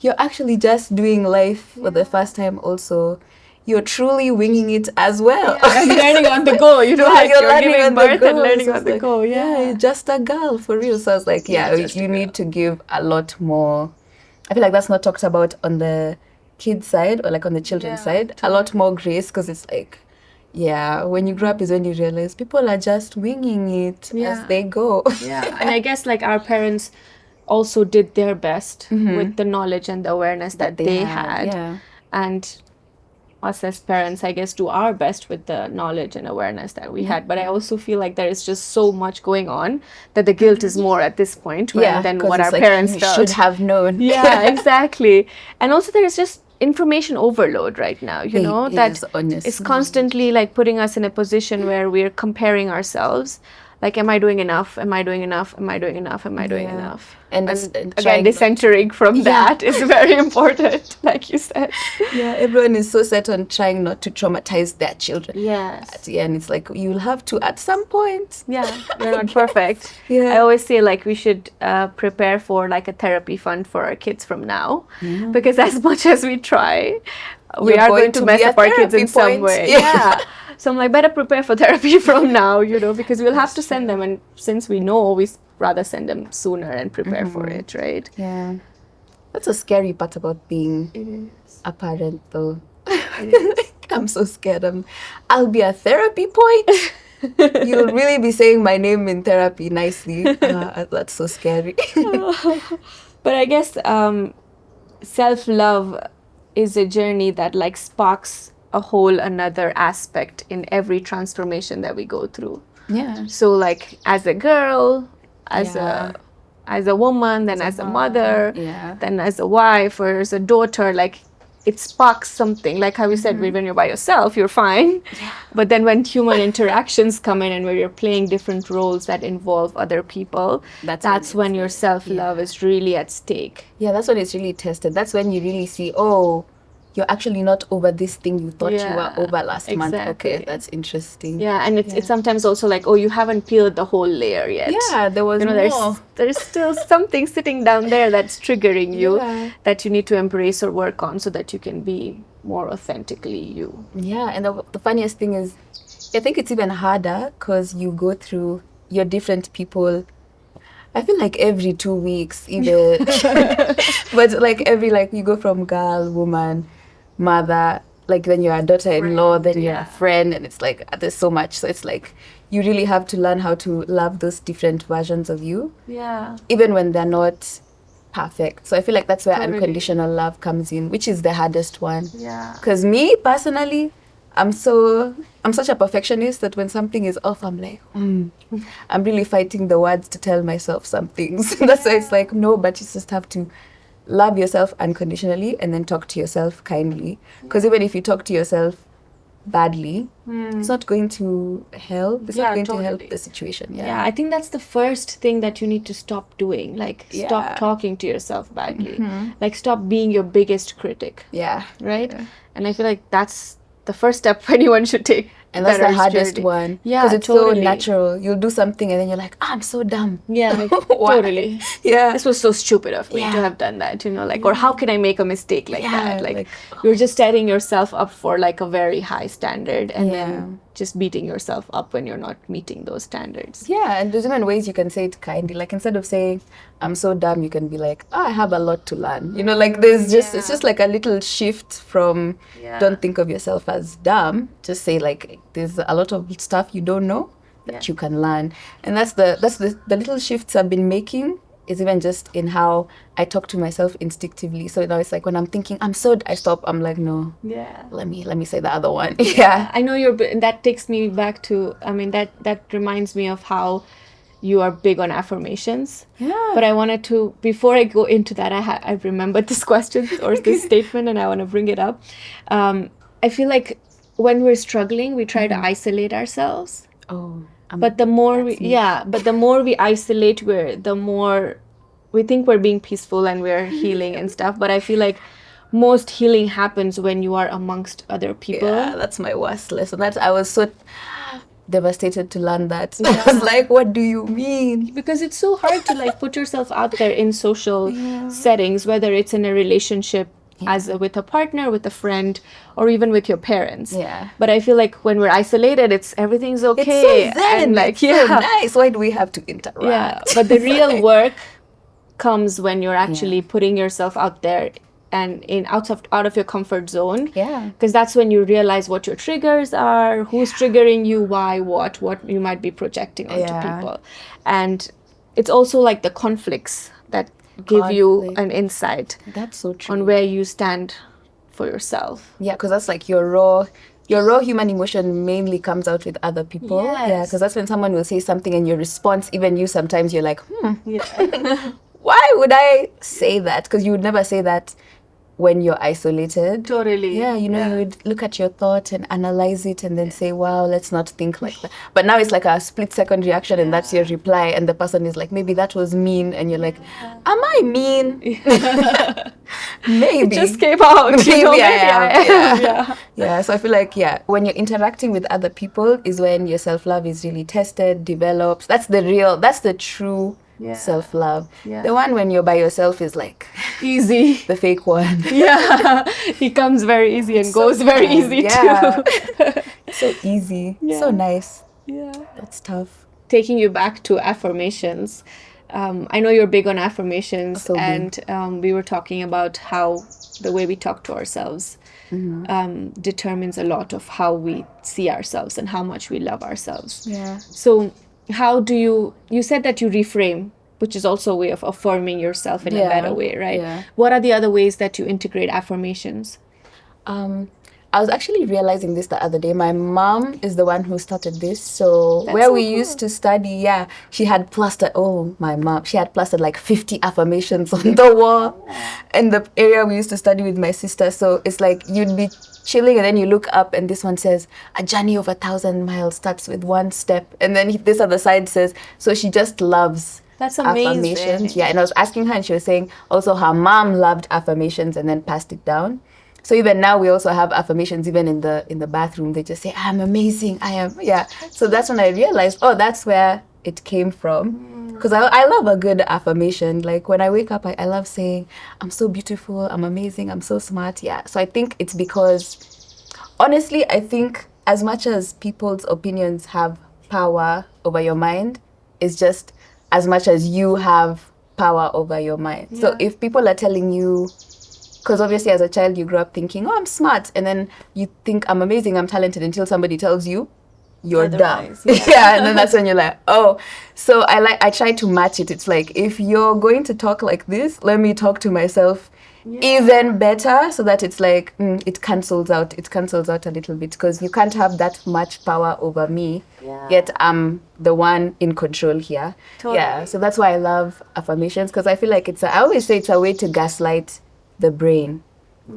you're actually just doing life for the first time also. You're truly winging it as well. And learning on the go, you know, like you're giving birth and learning so on the go. Yeah, you're just a girl for real. So I was like, you need to give a lot more. I feel like that's not talked about on the kids side or like on the children's side. Totally. A lot more grace, because it's like, when you grow up is when you realize people are just winging it as they go. Yeah, and I guess like our parents also did their best with the knowledge and the awareness that they had. Yeah. And us as parents, I guess, do our best with the knowledge and awareness that we had. But I also feel like there is just so much going on that the guilt is more at this point than what our parents felt. Should have known. Yeah, exactly. And also there is just information overload right now, you know, that is constantly like putting us in a position where we're comparing ourselves. Like, am I doing enough? Am I doing enough? Am I doing enough? Am I doing enough? And again, decentering from that is very important, like you said. Yeah, everyone is so set on trying not to traumatize their children. Yes. And it's like, you'll have to at some point. Yeah, we're not perfect. Yeah. I always say, like, we should prepare for, like, a therapy fund for our kids from now. Yeah. Because as much as we try, we are going to mess up our kids in some way. Yeah. So I'm like, better prepare for therapy from now, you know, because we'll have to send them. And since we know, we rather send them sooner and prepare for it, right? Yeah. That's a scary part about being a parent, though. I'm so scared. I'll be a therapy point. You'll really be saying my name in therapy nicely. That's so scary. But I guess self-love is a journey that like sparks a whole another aspect in every transformation that we go through. Yeah. So like as a girl, as a woman, then as a mother, then as a wife or as a daughter, like it sparks something. Like how you said, when you're by yourself, you're fine. Yeah. But then when human interactions come in and where you're playing different roles that involve other people, that's when your self-love is really at stake. Yeah, that's when it's really tested. That's when you really see, oh, you're actually not over this thing you thought you were over last month. Okay, that's interesting. Yeah, and it's sometimes also like, oh, you haven't peeled the whole layer yet. Yeah, there was more. There's still something sitting down there that's triggering you that you need to embrace or work on so that you can be more authentically you. Yeah, and the funniest thing is, I think it's even harder because you go through your different people. I feel like every 2 weeks, even. But like you go from girl, woman, mother, like then you're a daughter-in-law, then you're a friend, and it's like there's so much. So it's like you really have to learn how to love those different versions of you. Yeah. Even when they're not perfect. So I feel like that's where unconditional love comes in, which is the hardest one. Yeah. Because me personally, I'm such a perfectionist that when something is off, I'm like, I'm really fighting the words to tell myself some things. That's why it's like, no, but you just have to love yourself unconditionally and then talk to yourself kindly. Because even if you talk to yourself badly, it's not going to help. It's not going to help the situation. Yeah, I think that's the first thing that you need to stop doing. Like, stop talking to yourself badly. Like, stop being your biggest critic. Yeah. Right? Yeah. And I feel like that's the first step anyone should take. And that's the hardest one. Yeah, because it's so natural. You'll do something and then you're like, I'm so dumb. Yeah, like, totally. Yeah. This was so stupid of me to have done that, you know, like, or how can I make a mistake like that? Like you're just setting yourself up for like a very high standard and then just beating yourself up when you're not meeting those standards. Yeah, and there's even ways you can say it kindly. Like instead of saying, I'm so dumb, you can be like, oh, I have a lot to learn. You know, like there's just, it's just like a little shift from don't think of yourself as dumb. Just say like, there's a lot of stuff you don't know that you can learn. And that's the little shifts I've been making is even just in how I talk to myself instinctively. So now it's like when I'm thinking, I stop, I'm like, no, let me say the other one. Yeah. I know that takes me back to, I mean, that reminds me of how you are big on affirmations. Yeah. But I wanted to, before I go into that, I remembered this question or this statement and I want to bring it up. I feel like when we're struggling, we try to isolate ourselves. Oh. But the more we isolate, the more we think we're being peaceful and we're healing and stuff. But I feel like most healing happens when you are amongst other people. Yeah, that's my worst lesson. I was so devastated to learn that. I was like, what do you mean? Because it's so hard to like put yourself out there in social settings, whether it's in a relationship with a partner, with a friend, or even with your parents. Yeah. But I feel like when we're isolated, everything's okay. It's so zen. And like, it's so nice. Why do we have to interact? Yeah. But the real work comes when you're actually putting yourself out there and out of your comfort zone. Yeah. Because that's when you realize what your triggers are, who's triggering you, why, what you might be projecting onto people. And it's also like the conflicts that give you an insight. That's so true. On where you stand for yourself. Yeah, because that's like your raw human emotion mainly comes out with other people. Yes. Yeah, because that's when someone will say something and your response, even you sometimes you're like, why would I say that? Because you would never say that when you're isolated. Totally. Yeah, you would look at your thought and analyze it and then say, wow, let's not think like that. But now it's like a split-second reaction and that's your reply. And the person is like, maybe that was mean. And you're like, am I mean? Maybe. It just came out. Maybe I am. Yeah, so I feel like, when you're interacting with other people is when your self-love is really tested, develops. That's the true self-love. Yeah. The one when you're by yourself is like easy. The fake one. Yeah. He comes very easy and goes very easy too. So easy. Yeah. So nice. Yeah. That's tough. Taking you back to affirmations. I know you're big on affirmations, so and we were talking about how the way we talk to ourselves determines a lot of how we see ourselves and how much we love ourselves. Yeah. So how do you said that you reframe, which is also a way of affirming yourself in a better way, right? Yeah. What are the other ways that you integrate affirmations? I was actually realizing this the other day. My mom is the one who started this. So That's where so we cool. used to study, she had plastered, she had plastered like 50 affirmations on the wall in the area we used to study with my sister. So it's like you'd be chilling and then you look up and this one says, a journey of 1,000 miles starts with one step. And then this other side says, so she just loves That's amazing. affirmations. Yeah, and I was asking her and she was saying also her mom loved affirmations and then passed it down. So even now we also have affirmations even in the bathroom. They just say, I'm amazing, I am. Yeah. So that's when I realized, that's where it came from. Because I love a good affirmation. Like when I wake up, I love saying, I'm so beautiful, I'm amazing, I'm so smart. Yeah. So I think it's because, honestly, I think as much as people's opinions have power over your mind, it's just as much as you have power over your mind. Yeah. So if people are telling you, because obviously as a child you grew up thinking, I'm smart, and then you think I'm amazing, I'm talented, until somebody tells you you're dumb. Yeah, and then that's when you're like, so I try to match it. It's like, if you're going to talk like this, let me talk to myself even better, so that it's like it cancels out a little bit, because you can't have that much power over me, yet I'm the one in control here. Totally. Yeah, so that's why I love affirmations, because I feel like I always say it's a way to gaslight the brain,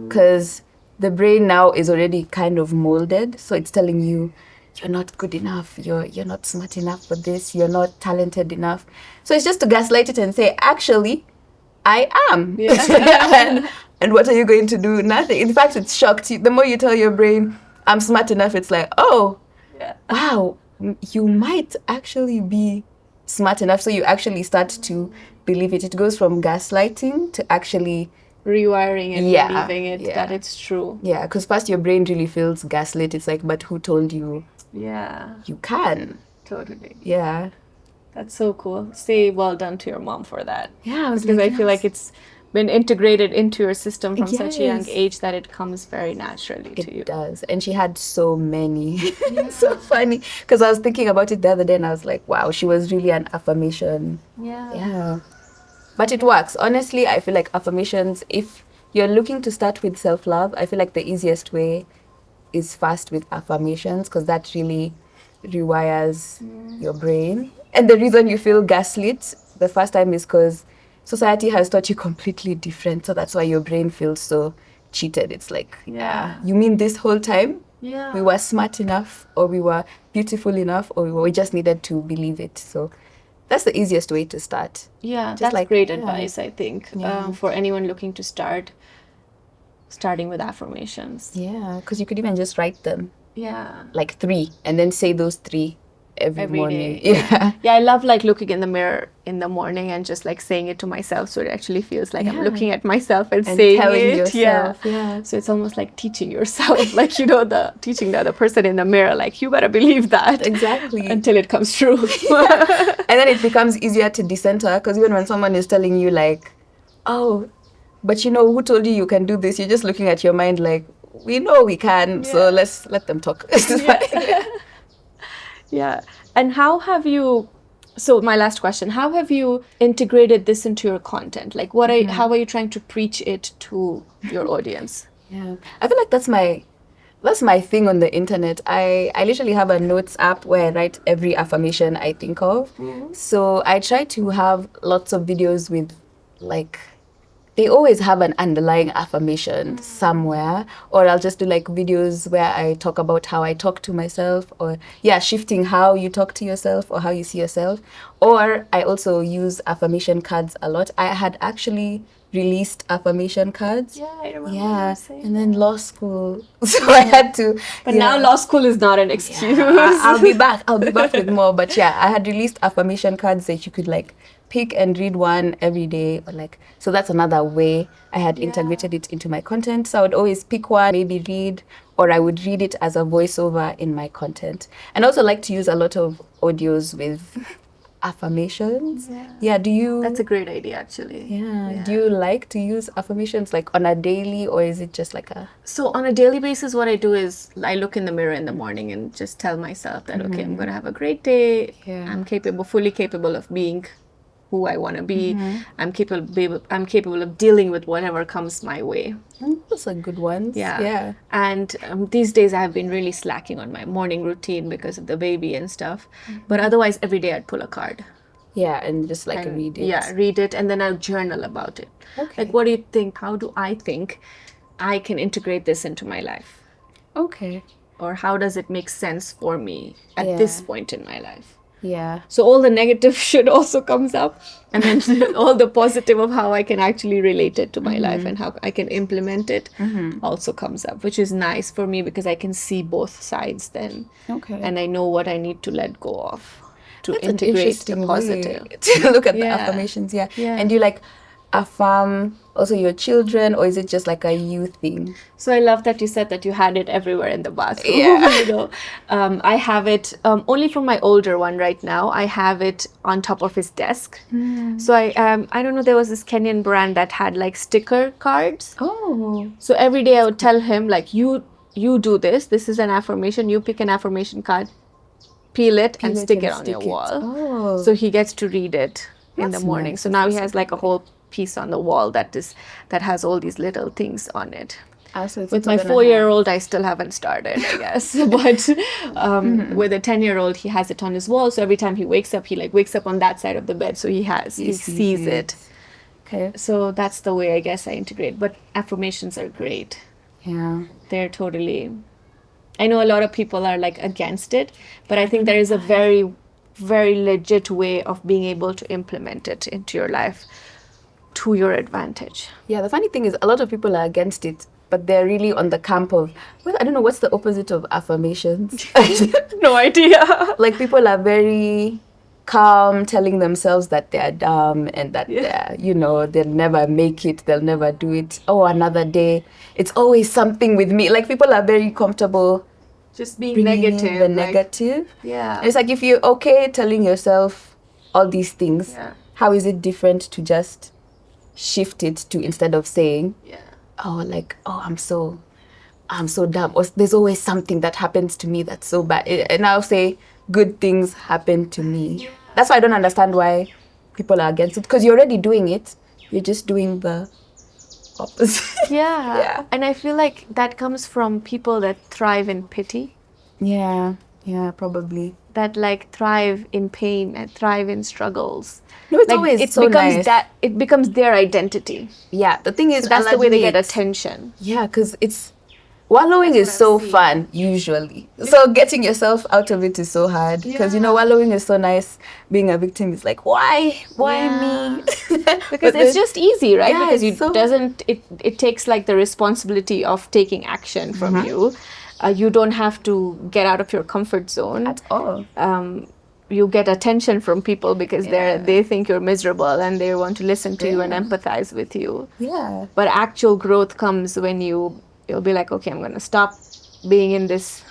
because the brain now is already kind of molded, so it's telling you you're not good enough, you're not smart enough for this, you're not talented enough. So it's just to gaslight it and say, actually, I am. Yeah. and what are you going to do? Nothing. In fact, it's shocked. The more you tell your brain, I'm smart enough, it's like, wow, you might actually be smart enough. So you actually start to believe it. It goes from gaslighting to actually rewiring and believing it that it's true. Yeah, because first your brain really feels gaslit. It's like, but who told you Yeah, you can. totally. Yeah. That's so cool. Say well done to your mom for that. Yeah, I was Because like, I feel like it's been integrated into your system from such a young Yes. age that it comes very naturally to you. It does. And she had so many. So funny. Because I was thinking about it the other day and I was like, wow, she was really an affirmation. Yeah. Yeah. But it works. Honestly, I feel like affirmations, if you're looking to start with self-love, I feel like the easiest way is first with affirmations because that really rewires your brain. And the reason you feel gaslit the first time is because society has taught you completely different. So that's why your brain feels so cheated. It's like, Yeah. you mean this whole time Yeah. we were smart enough or we were beautiful enough or we just needed to believe it. So that's the easiest way to start. Yeah, Just that's like, great yeah. advice, I think, Yeah. for anyone looking to starting with affirmations. Yeah, because you could even just write them, Yeah. like 3, and then say those 3 every Every morning. day. Yeah. Yeah, I love like looking in the mirror in the morning and just like saying it to myself, so it actually feels like I'm Yeah. looking at myself and And saying telling it. yourself, Yeah. yeah. So it's almost like teaching yourself, like the teaching the other person in the mirror, like you better believe that. Exactly. Until it comes true. And then it becomes easier to decenter because even when someone is telling you like, oh, but you know, who told you can do this? You're just looking at your mind like, we know we can, so Yeah. let's let them talk. It's fine. Yeah. And how have you, so my last question, how have you integrated this into your content? Like how are you trying to preach it to your audience? Yeah, I feel like that's my thing on the internet. I literally have a notes app where I write every affirmation I think of. So I try to have lots of videos with like they always have an underlying affirmation somewhere, or I'll just do like videos where I talk about how I talk to myself, or shifting how you talk to yourself or how you see yourself. Or I also use affirmation cards a lot. I had actually released affirmation cards. Yeah, I remember Yeah, you saying and then law school, so I had to. But now law school is not an excuse. I'll be back. I'll be back with more. But yeah, I had released affirmation cards that you could like pick and read one every day, or like, so that's another way I had integrated it into my content. So I would always pick one, maybe read, or I would read it as a voiceover in my content. And also like to use a lot of audios with affirmations. Yeah, do you? That's a great idea, actually. Yeah. Do you like to use affirmations like on a daily, or is it just like a? So on a daily basis, what I do is I look in the mirror in the morning and just tell myself that, okay, I'm going to have a great day. Yeah. I'm fully capable of being who I want to be. I'm capable of dealing with whatever comes my way. Those are good ones. Yeah. And these days I've been really slacking on my morning routine because of the baby and stuff. But otherwise, every day I'd pull a card. Yeah, and just like And, read it. Yeah, read it, and then I'll journal about it. Okay. Like, what do you think? How do I think I can integrate this into my life? Okay. Or how does it make sense for me at this point in my life? Yeah. So all the negative shit also comes up, and then all the positive of how I can actually relate it to my life and how I can implement it also comes up, which is nice for me because I can see both sides then. Okay. And I know what I need to let go of to That's an integrate the interesting positive. way to look at the Yeah. affirmations. Yeah. Yeah. And do you like affirm also your children, or is it just like a you thing? So I love that you said that you had it everywhere in the bathroom. Yeah. You know, I have it only for my older one right now. I have it on top of his desk. So I don't know. There was this Kenyan brand that had like sticker cards. Oh. So every day I would tell him like, you do this. This is an affirmation. You pick an affirmation card, peel it, and stick it on your wall. Oh. So he gets to read it in the That's morning. nice. So now he has like a whole piece on the wall that has all these little things on it. So it's With also my gonna 4-year-old, I still haven't started, I guess. But with a 10-year-old, he has it on his wall. So every time he wakes up, wakes up on that side of the bed. So he sees it. Okay. So that's the way I guess I integrate. But affirmations are great. Yeah. They're totally, I know a lot of people are like against it, but I think there is a very, very legit way of being able to implement it into your life to your advantage. Yeah, the funny thing is a lot of people are against it, but they're really on the camp of, well, I don't know, what's the opposite of affirmations? No idea. Like people are very calm, telling themselves that they're dumb and that they're, they'll never make it, they'll never do it. Oh, another day. It's always something with me. Like people are very comfortable Just being bringing in negative. the like- negative. Yeah. It's like if you're okay telling yourself all these things, Yeah. how is it different to just shift it to, instead of saying, Yeah. oh, like, oh, I'm so dumb, or there's always something that happens to me that's so bad, and I'll say good things happen to me. That's why I don't understand why people are against it, because you're already doing it, you're just doing the opposite. Yeah. Yeah. And I feel like that comes from people that thrive in pity, Yeah, probably. that like thrive in pain and thrive in struggles. No, it's Like always it so becomes nice. that it becomes their identity. Yeah, the thing is, So that's the way they get allegedly, attention. yeah, because it's wallowing is That's so what I've seen. fun usually. So getting yourself out of it is so hard, because Yeah. wallowing is so nice. Being a victim is like, why Yeah. me? Because it's just easy, right? Yeah, Because it's so- it takes like the responsibility of taking action from Mm-hmm. you. You don't have to get out of your comfort zone. at all. You get attention from people because Yeah. they think you're miserable and they want to listen to you and empathize with you. Yeah, But actual growth comes when you'll be like, okay, I'm gonna stop being in this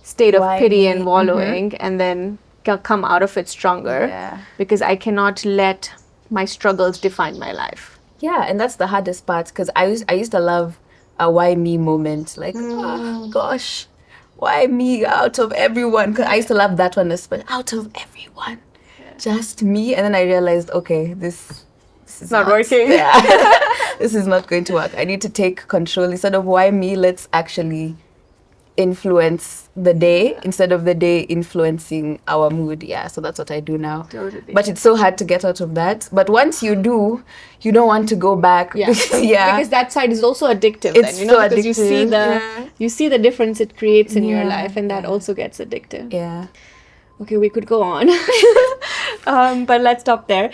state of Why pity me? and wallowing, and then come out of it stronger. Yeah. Because I cannot let my struggles define my life. yeah, and that's the hardest part, because I used to love a why me moment, like, oh, gosh, why me out of everyone? 'Cause I used to love that one, especially out of everyone, just me. And then I realized, okay, this is Not working. Yeah. This is not going to work. I need to take control. Instead of why me, let's actually influence the day instead of the day influencing our mood. Yeah, so that's what I do now. Totally. But it's so hard to get out of that. But once you do, you don't want to go back. Yeah. Yeah. Because that side is also addictive. It's then, you know, so because addictive. you see the difference it creates in your Yeah, life, and that also gets addictive. Yeah. Okay, we could go on, but let's stop there.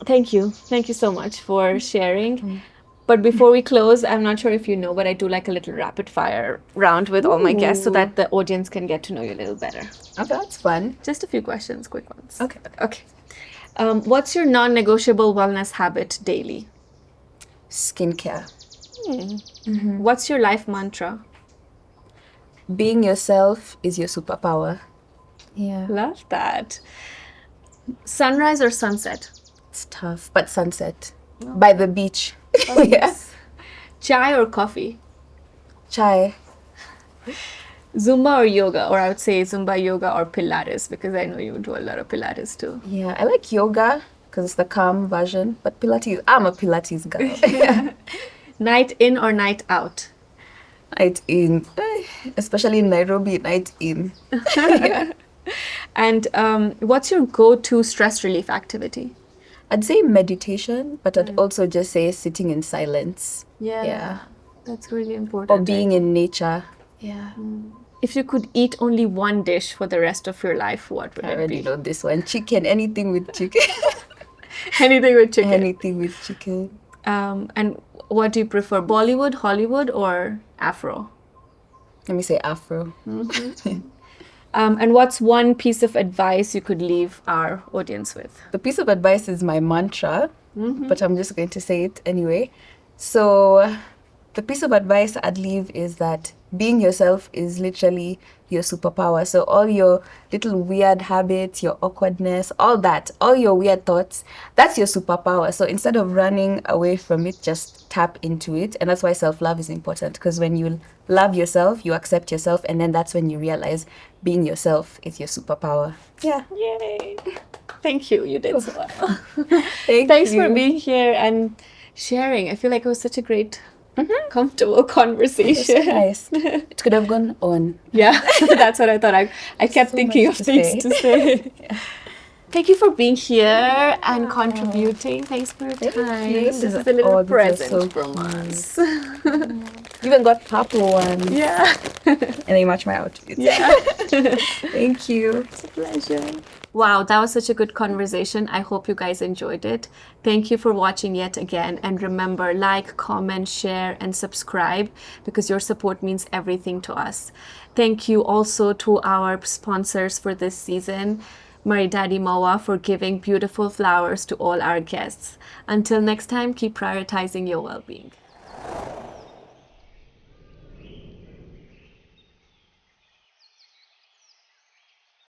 Thank you so much for sharing. But before we close, I'm not sure if you know, but I do like a little rapid fire round with all my guests so that the audience can get to know you a little better. Okay, that's fun. Just a few questions, quick ones. Okay. Okay. What's your non-negotiable wellness habit daily? Skincare. What's your life mantra? Being yourself is your superpower. Yeah. Love that. Sunrise or sunset? It's tough, but sunset. By the beach. Yeah. Chai or coffee? Chai. Zumba or yoga? Or I would say Zumba, yoga, or Pilates, because I know you do a lot of Pilates too. Yeah, I like yoga because it's the calm version, but Pilates, I'm a Pilates girl. Night in or night out? Night in, especially in Nairobi, night in. And what's your go-to stress relief activity? I'd say meditation, but I'd also just say sitting in silence. Yeah. That's really important. Or being in nature. Yeah. If you could eat only one dish for the rest of your life, what would I it already be? know this one. Chicken, anything with chicken. Anything with chicken. Anything with chicken. And what do you prefer, Bollywood, Hollywood, or Afro? Let me say Afro. And what's one piece of advice you could leave our audience with? The piece of advice is my mantra, but I'm just going to say it anyway. So the piece of advice I'd leave is that being yourself is literally your superpower. So all your little weird habits, your awkwardness, all that, all your weird thoughts, that's your superpower. So instead of running away from it, just tap into it. And that's why self-love is important, because when you love yourself, you accept yourself, and then that's when you realize being yourself is your superpower. Yeah. Yay! Thank you. You did so well. Thanks for being here and sharing. I feel like it was such a great, comfortable conversation. Nice. It could have gone on. Yeah, that's what I thought. I kept So thinking much of to things say. to say. Thank you for being here and contributing. Thanks for your time. you. This This is is- a little oh, this is present so from us. You even got purple ones. Yeah. And they match my outfit. Yeah. Thank you. It's a pleasure. Wow, that was such a good conversation. I hope you guys enjoyed it. Thank you for watching yet again. And remember, like, comment, share, and subscribe, because your support means everything to us. Thank you also to our sponsors for this season, Maridadi Mawa, for giving beautiful flowers to all our guests. Until next time, keep prioritizing your well-being.